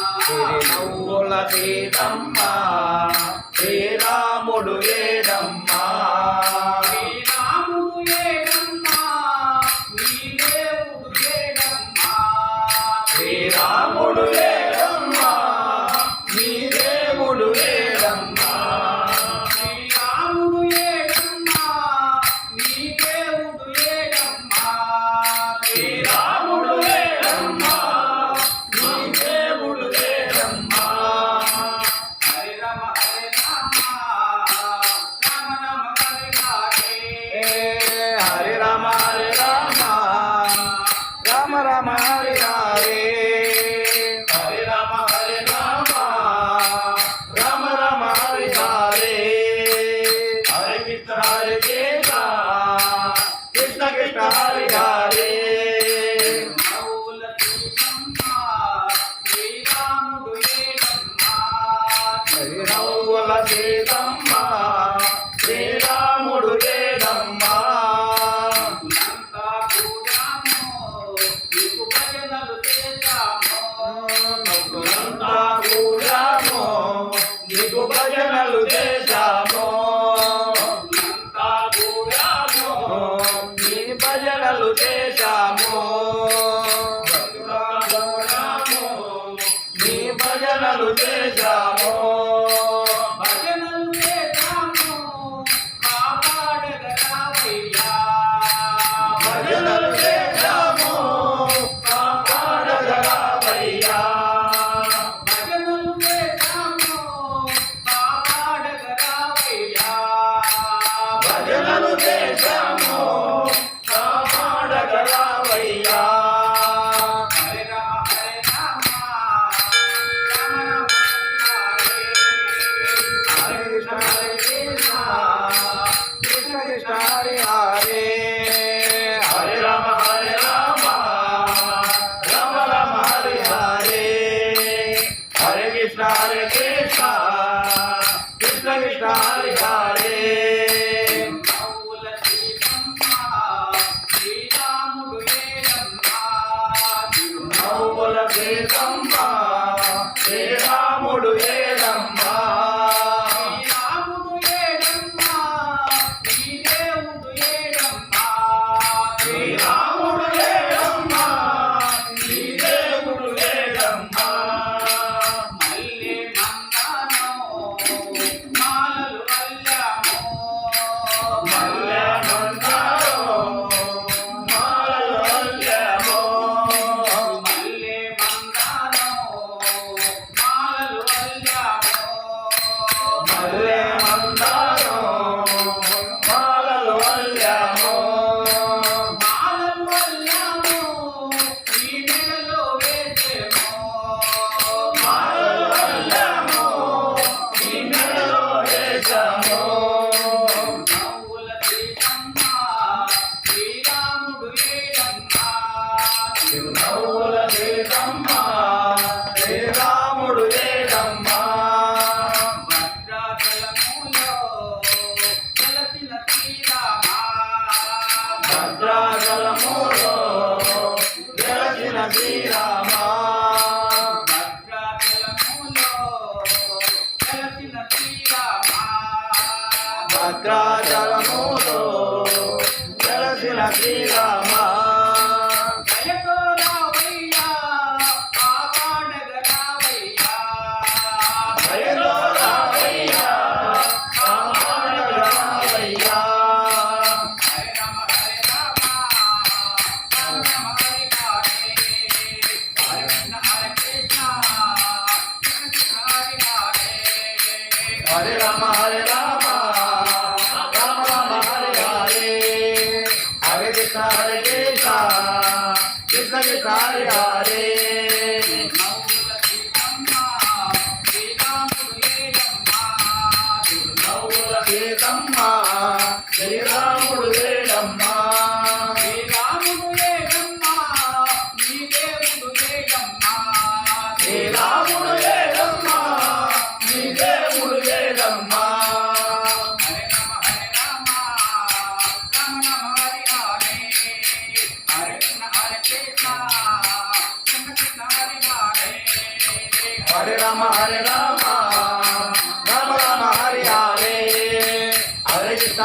తిరునవ్వుల సీతమ్మ శ్రీరాముడు లేరమ్మ శ్రీరాముడు లేరమ్మ నీ దేవుడు లేరమ్మ శ్రీరాముడు లేరమ్మ నీ దేవుడు లేరమ్మ శ్రీరాముడు లేరమ్మ నీ దేవుడు లేరమ్మ హరి రామ హరి రామ రామ రామ హరి హరి రామ హరి రామ రామ రామ హరి హరే హరి రామ హరి రామ రామ రామ హరి హరే హరి కృష్ణ హరి కృష్ణ కృష్ణ కృష్ణ హరి హరే శ్రీరాముల సీతమ్మ శ్రీరాముడు లేదమ్మ నవ్వులంతా కూడాము నీకు భజనలు చేశాము అంతా కూడాము నీ భజనలు చేశాము నీ భజనలు చేశాము భజనలు చేశాము కాపాడగరావయ్యా భజనలు చేశాము కాపాడగరావయ్యా భజనలు చేశాము కాపాడగరావయ్యా భజనలు చేశాము కాపాడగరావయ్యా భద్రాచలములో వెలసిన శ్రీరామ భద్రాచలములో వెలసిన శ్రీరామ హరే రామ హరే రామ రామ రామ హరే హరే హరే కృష్ణ కృష్ణ కృష్ణ హరే హరే నవ్వుల సీతమ్మ శ్రీరాముడు వేడమ్మ శ్రీరాముడు వేడమ్మ నీ దేవుడు వేడమ్మ హరే రామ హరే రామ రామ రామ హరే హరే హరే కృష్ణ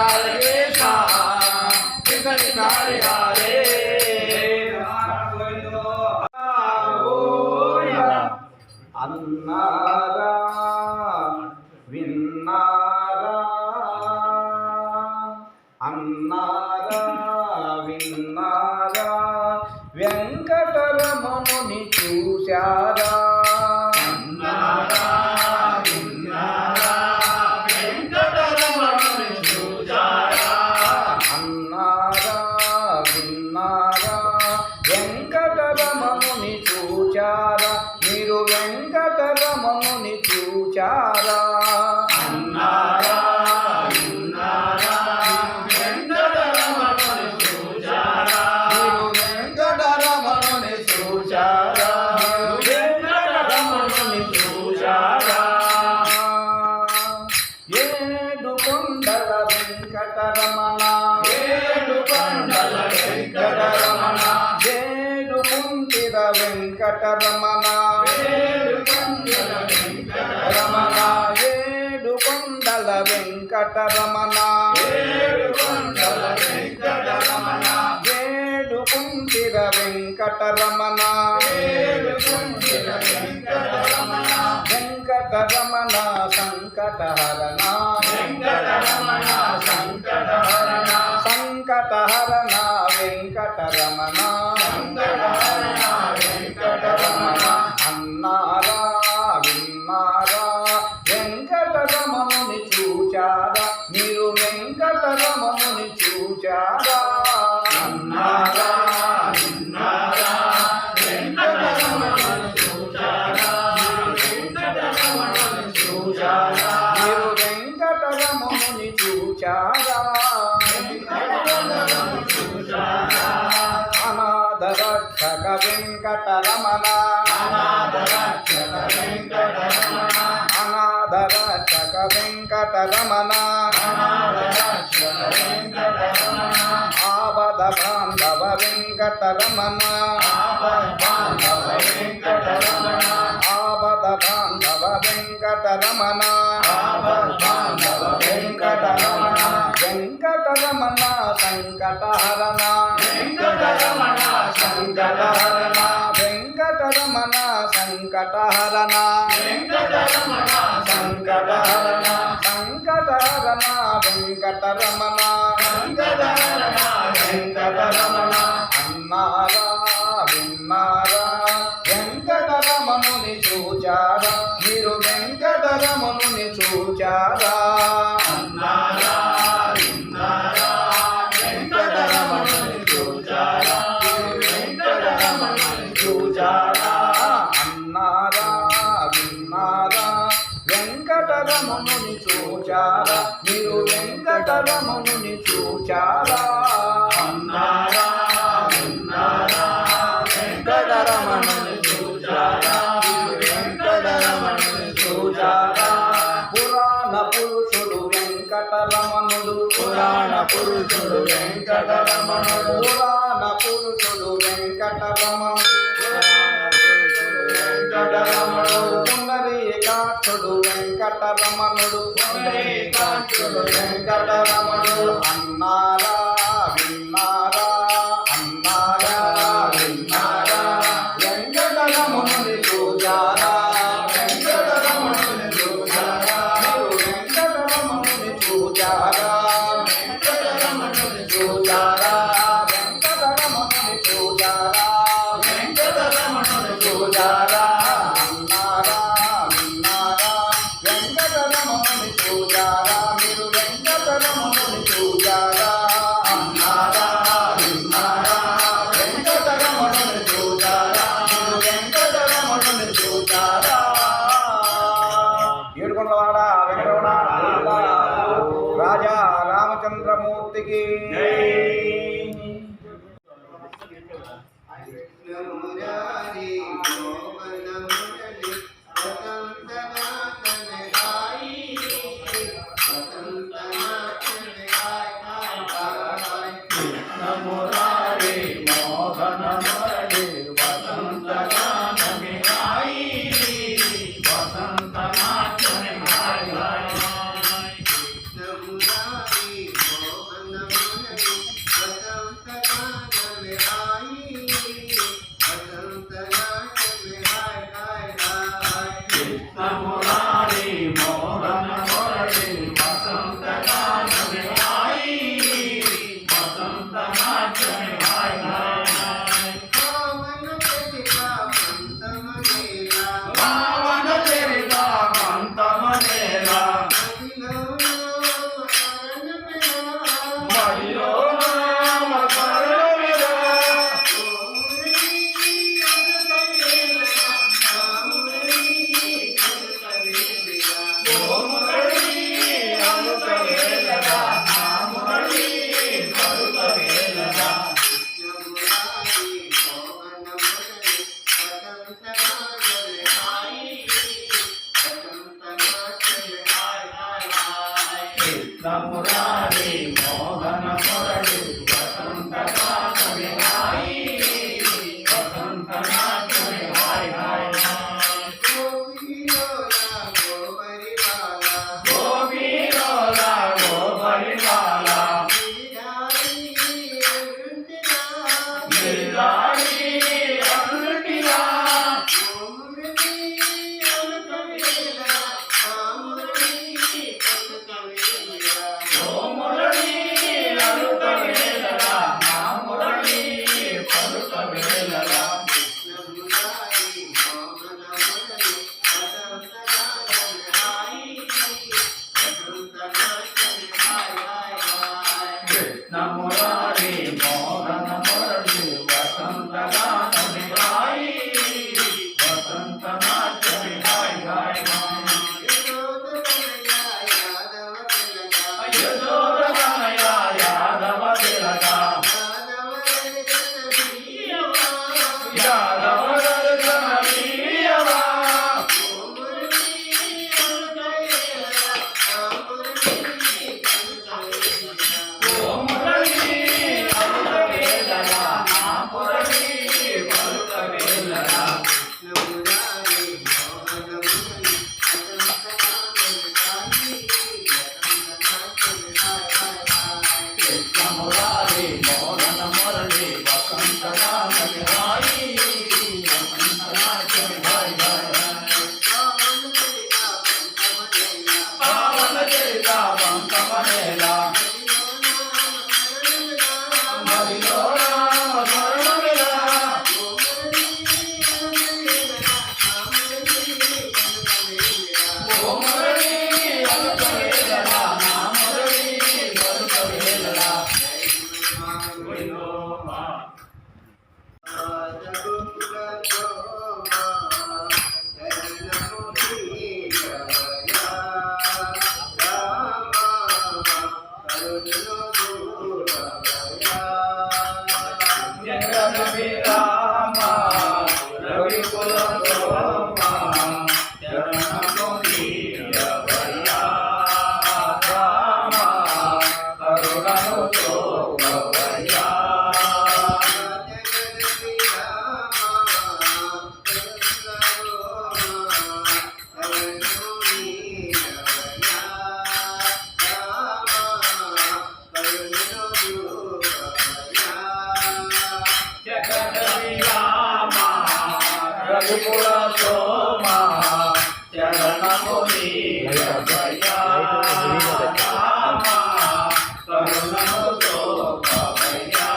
కృష్ణ కృష్ణ హరే హరే అన్నారా విన్నారా అన్నారా విన్నారా వెంకటరమణుని చూశారా అన్నారా విన్నారా వెంకటరమణుని చూశారా అన్నారా విన్నారా వెంకటరమణుని చూచారా మీరు వెంకటరమణుని చూచారా అన్నారా విన్నారా వెంకటరమణుని చూచారా మీరు వెంకటరమణుని చూచారా వెంకటరమణుని చూచారా ఏడు కొండల వెంకటరమణ ఏడు కొండల వెంకటరమణ ఏడు కుంటిర వెంకటరమణ ఏడు కొండల వెంకటరమణ ఏడు కొండల వెంకటరమణ ఏడు కొండల వెంకటరమణ ఏడు కుంటిర వెంకటరమణ ఏడు కుంటిర వెంకటరమణ వెంకటరమణ సంకటహరణ వెంకటరమణ సంకటహరణ సంకటహరణ వెంకటరమణ సంకటహరణ వెంకటరమణ అన్నారా విన్నారా వెంకటరమణుని చూచారా మీరు వెంకటరమణుని చూచారా అన్నారా విన్నారా వెంకటరమణుని చూచారా వెంకటరమణుని చూచారా మీరు వెంకటరమణుని చూచారా అనాథరక్షక వెంకటరమణ అనాథరక్షక వెంకటరమణ అనాథరక్షక వెంకటరమణ అనాథరక్షక వెంకటరమణ ఆపద బాంధవ వెంకటరమణ ఆపద బాంధవ వెంకటరమణ ఆపద బాంధవ వెంకటరమణ ఆపద బాంధవ వెంకటరమణ వెంకటరమణ సంకటహరణ వెంకటరమణ సంకటహరణ వెంకటరమణ సంకటహరణ వెంకటరమణ సంకటహరణ సంకటహరణ వెంకటరమణ సంకటహరణ వెంకటరమణ అన్నారా విన్నారా వెంకటరమణుని చూచారా మీరు వెంకటరమణుని చూచారా అన్నారా విన్నారా వెంకటరమణుని చూచారా వెంకటరమణుని చూచారా అన్నారా విన్నారా వెంకటరమణుని చూచారా మీరు వెంకటరమణుని చూచారా అన్నారా విన్నారా వెంకటరమణుని చూచారా వెంకటరమణుని చూచారా పురాణ పురుషుడు వెంకటరమణుడు పురాణ పురుషుడు వెంకటరమణుడు పురాణ పురుషుడు వెంకటరమణుడు పుండరీకాక్షుడు వెంకటరమణుడు వెంకటరమణుడు అన్నారా విన్నారా అన్నారా విన్నారా వెంకటరమణుని చూచారా వెంకటరమణుని చూచారా వెంకటరమణుని చూచారా వెంకటరమణుని చూచారా వెంకటరమణుని చూచారా వెంకటరమణుని చూచారా అన్నారా విన్నారా వెంకటరమణుని చూచారా మీరు వెంకటరమణుని చూచారా అన్నారా విన్నారా వెంకటరమణుని చూచారా మీరు వెంకటరమణుని చూచారా ఏడుకొండలవాడ వెంకటరమణ రాజా రామచంద్రమూర్తికి కరుణను చూపవయ్యా రవికుల సోమ శరణము నీయవయ్యా రామ కరుణము సోమవయ్యా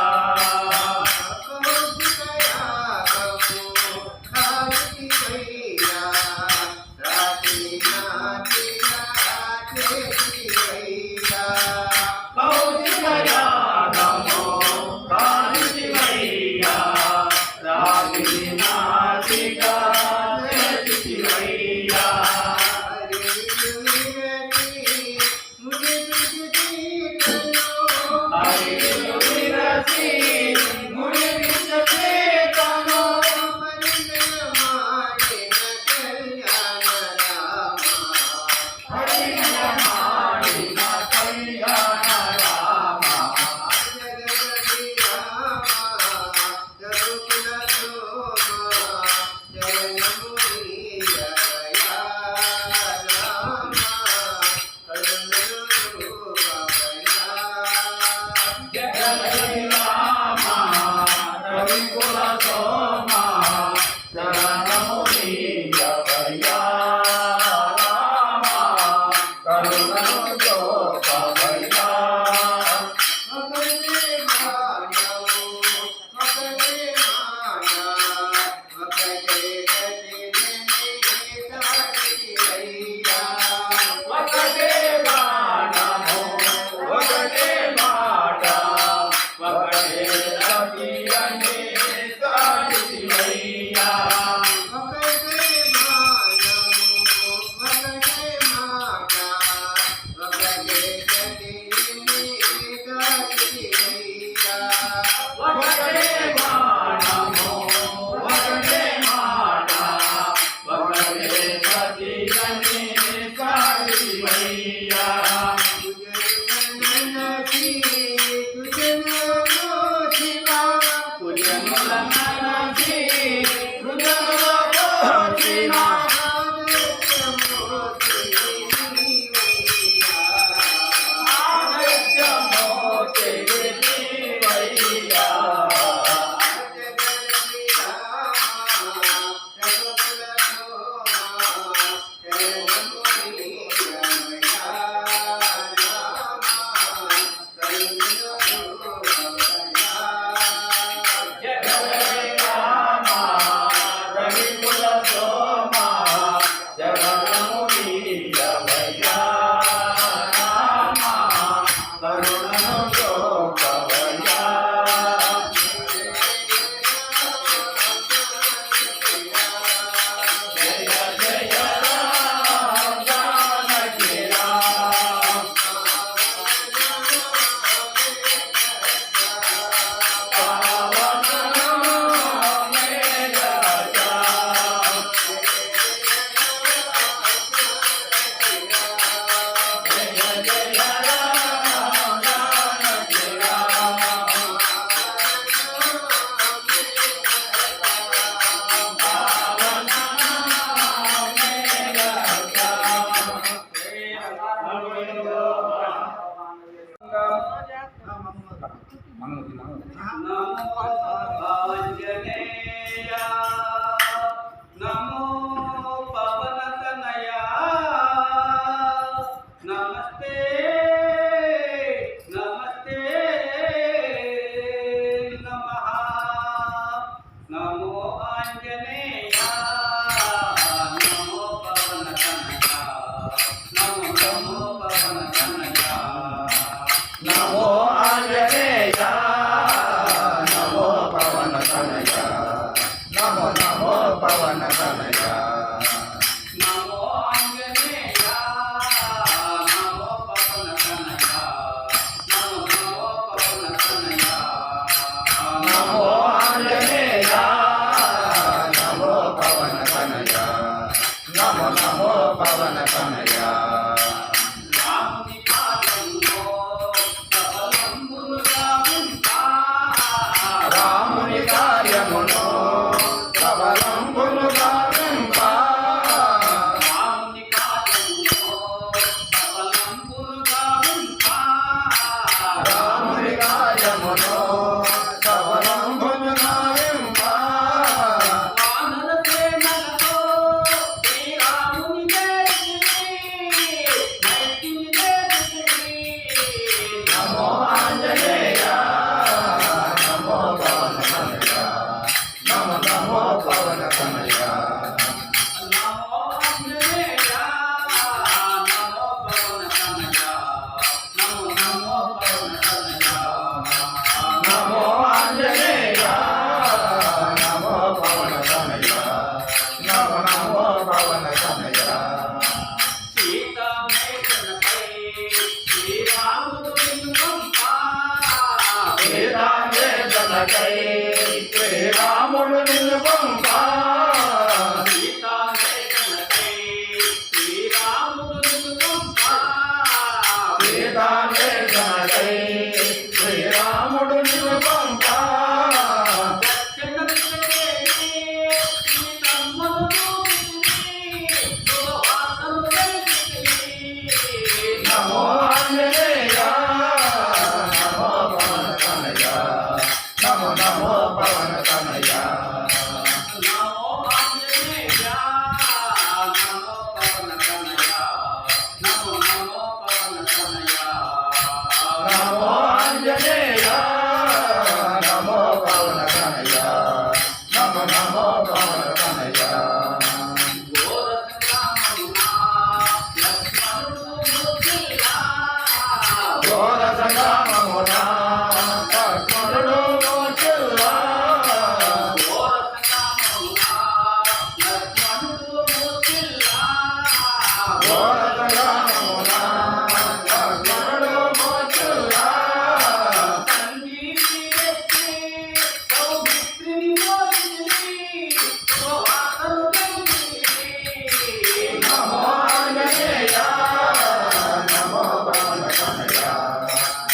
నమో ఆంజనేయ నమో జనకై శ్రీరాముడు నిన్ను పంపా సీతాన్వేషణకై శ్రీరాముడు నిన్ను పంపా నమో ఆంజనేయ నమో పవన తనయ నమో నమో పవన తనయ నమో ఆంజనేయ నమో పవన తనయ నమో నమో పవన తనయ ఘోర సంగ్రామమున లక్ష్మణుడు మోచిల్లా ఘోర సంగ్రామమున లక్ష్మణుడు మోచిల్లా నమో ఆంజనేయ నమో పవన తనయ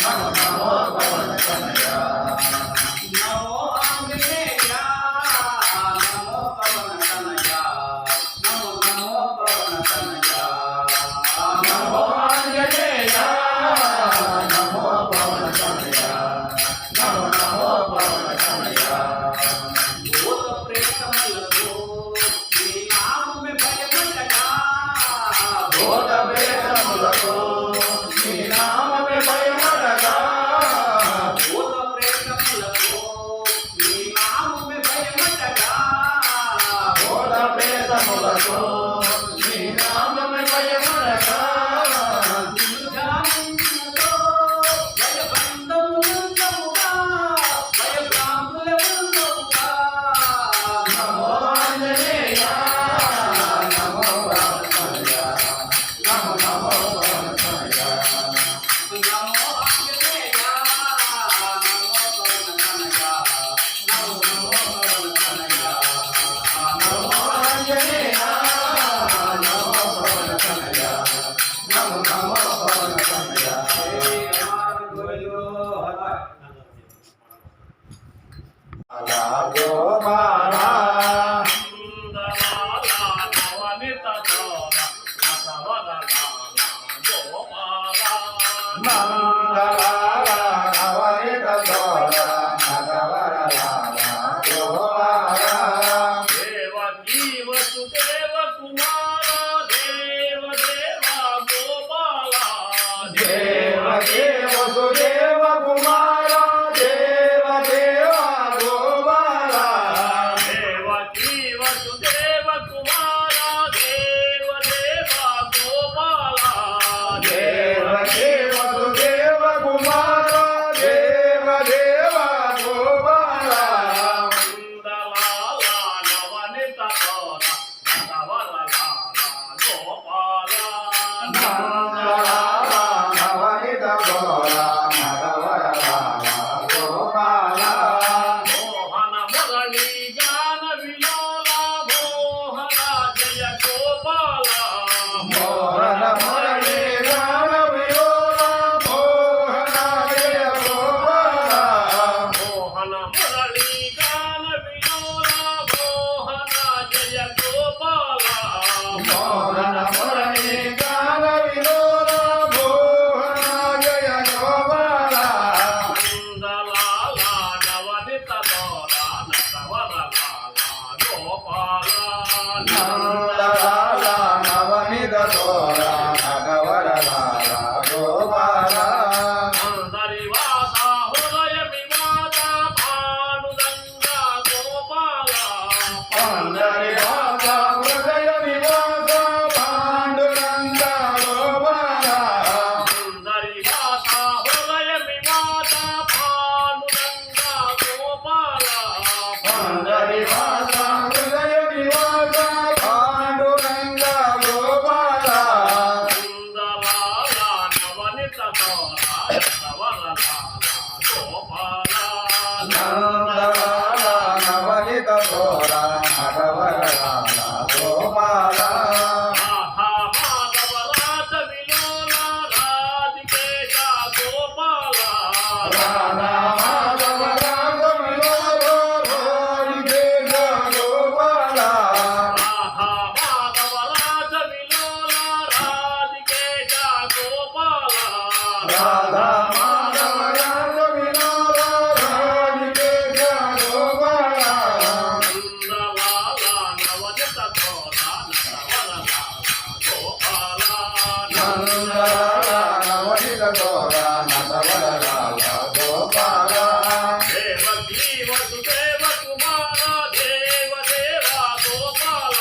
నమో నమో పవన తనయ నమో ఆంజనేయ నమో పవన తనయ నమో నమో పవన తనయ భూత ప్రేతములకు నీ నామమే భయమడగా భూత ప్రేతములకు నీ నామమే భయమడగా నమో ఆంజనేయ నమో పవన తనయ నమో నమో పవన తనయ నమో ఆంజనేయ నమో పవన తనయ నమో నమో పవన తనయ అలా గోపాలా మంగళాల నవనిత దోర నగవరలాల గోపాల దేవకీ వసుదేవ కుమార దేవ దేవ గోపాల దేవకీ వసుదేవ కుమార దేవ దేవ గోపాల దేవకీ వసుదేవ కుమార దేవ దేవ గోపాల దేవకీ వసుదేవ కుమార దేవ దేవ గోపాల నందలాల నవనిత దోర నగవరలాల గోపాల మంగళాల నవనిత దోర నగవరలాల గోపాల మోహన మురళీ గాన విలోల మోహన జయ గోపాల మోహన మురళీ గాన విలోల మోహన జయ గోపాల మోహన మురళీ గాన విలోల మోహన జయ గోపాల మోహన మురళీ గాన విలోల మోహన జయ గోపాల నందలాల నవనిత దోర నగవరలాల గోపాల నందలాల నవనిత దోర నగవరలాల గోపాల అందరి వాస హృదయ వివాద భానుదంగ గోపాల అందరి వాస హృదయ నివాస పాండురంగ వసుదేవ కుమార దేవ దేవా గోపాల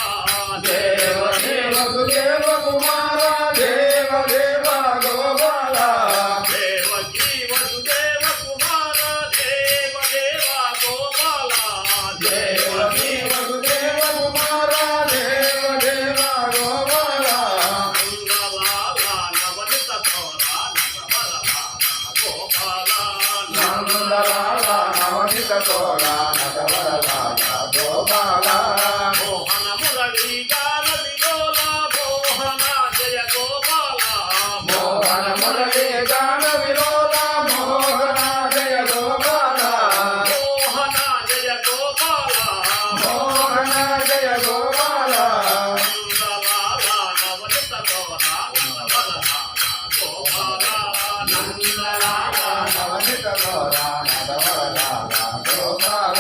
దేవకీ వసుదేవ కుమార దేవ దేవ గోపాల దేవకీ వసుదేవ కుమార దేవ దేవా గోపాల దేవకీ వసుదేవ కుమార దేవ దేవ గోపాల నందలాల నవనిత చోర నటవరలాల గోపాల నందలాల నవనిత చోర నటవరలాల గోపాల మోహన మురళీ గాన విలోల మోహన జయ గోపాల మోహన మురళీ గాన విలోల మోహన జయ గోపాల మోహన జయ గోపాల మోహన జయ గోపాల నందలాల నవనిత చోర నటవరలాల గోపాల నందలాల నవనిత చోర నటవరలాల గోపాల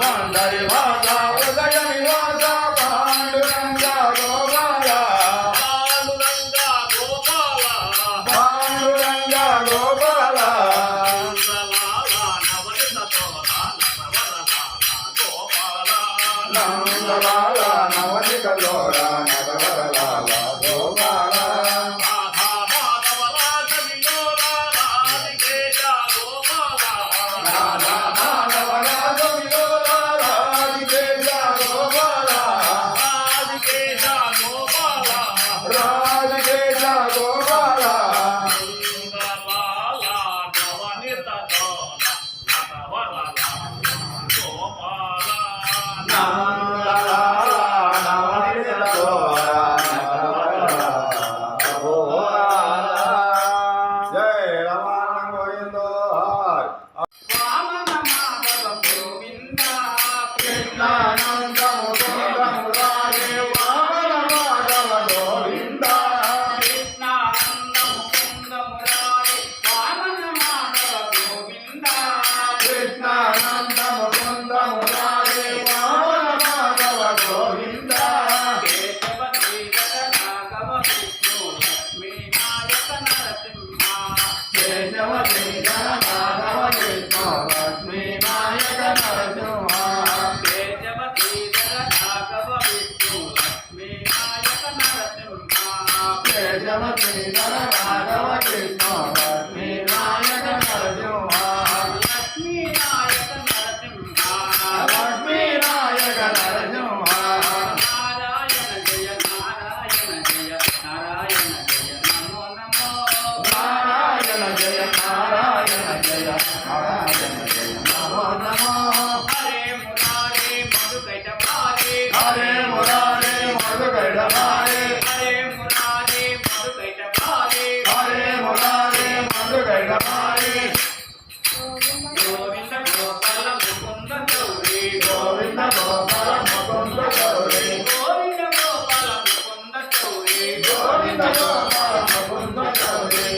పండరి వాస ఉదయ నివాస పాండురంగ గోపాల పాండురంగ గోపాల నందలాల నవనిత చోర నటవరలాల గోపాల రాధా మాధవ రాజ విలోల రాధికేశ గోపాల రాధికేశ గోపాల నందలాల నవనిత చోర నటవరలాల గోపాల జయ రమణ గోవింద కృష్ణానంద ముకుంద మురారే వామన మాధవ గోవింద కృష్ణానంద ముకుంద మురారే వామన మాధవ గోవింద కేశవ శ్రీధర మాధవ కృష్ణ లక్ష్మీ నాయక నరసింహ కేశవ శ్రీధర మాధవ కృష్ణ లక్ష్మీ నాయక నరసింహ లక్ష్మీ నాయక నరసింహ నారాయణ జయ నారాయణ జయ నారాయణ జయ నమో నమో హరే మురారే మధుకైట భారే హరే మురారే మధుకైట భారే గోవింద గోపాల ముకుంద గౌరీ గోవింద గోపాల ముకుంద గౌరీ గోవింద గోపాల ముకుంద గౌరీ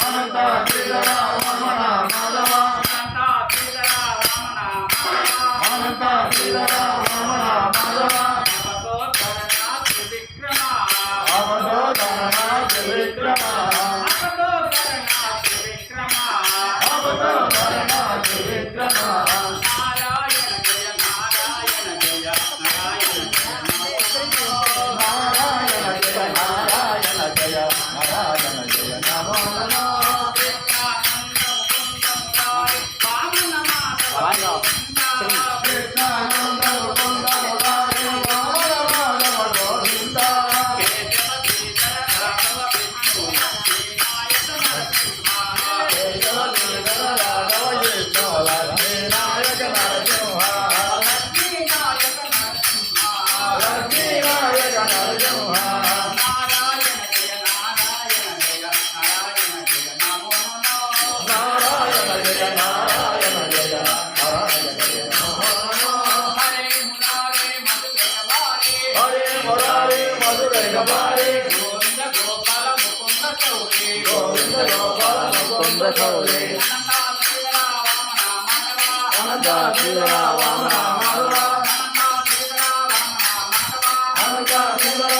అనంత శ్రీధర రమణ మాధవ అనంత శ్రీధర రమణ మాధవ అవధోధరనాథ విక్రమ అవధోధరనాథ విక్రమ నారాయణ జయ నారాయణ జయ నారాయణ జయ నమో నమో కృష్ణానంద ముకుంద మురారి వామన మాధవ గోవింద కేశవ శ్రీధర రాఘవ విష్ణు లక్ష్మీ నాయక నరసింహ లక్ష్మీ నాయక నరసింహ నారాయణ జయ నారాయణ జయ నారాయణ జయ నమో నమో హరే మురారి మధురైక భారే గోవింద గోపాల ముకుంద గౌరీ అనంత శ్రీధర వామన మాధవ అనంత శ్రీధర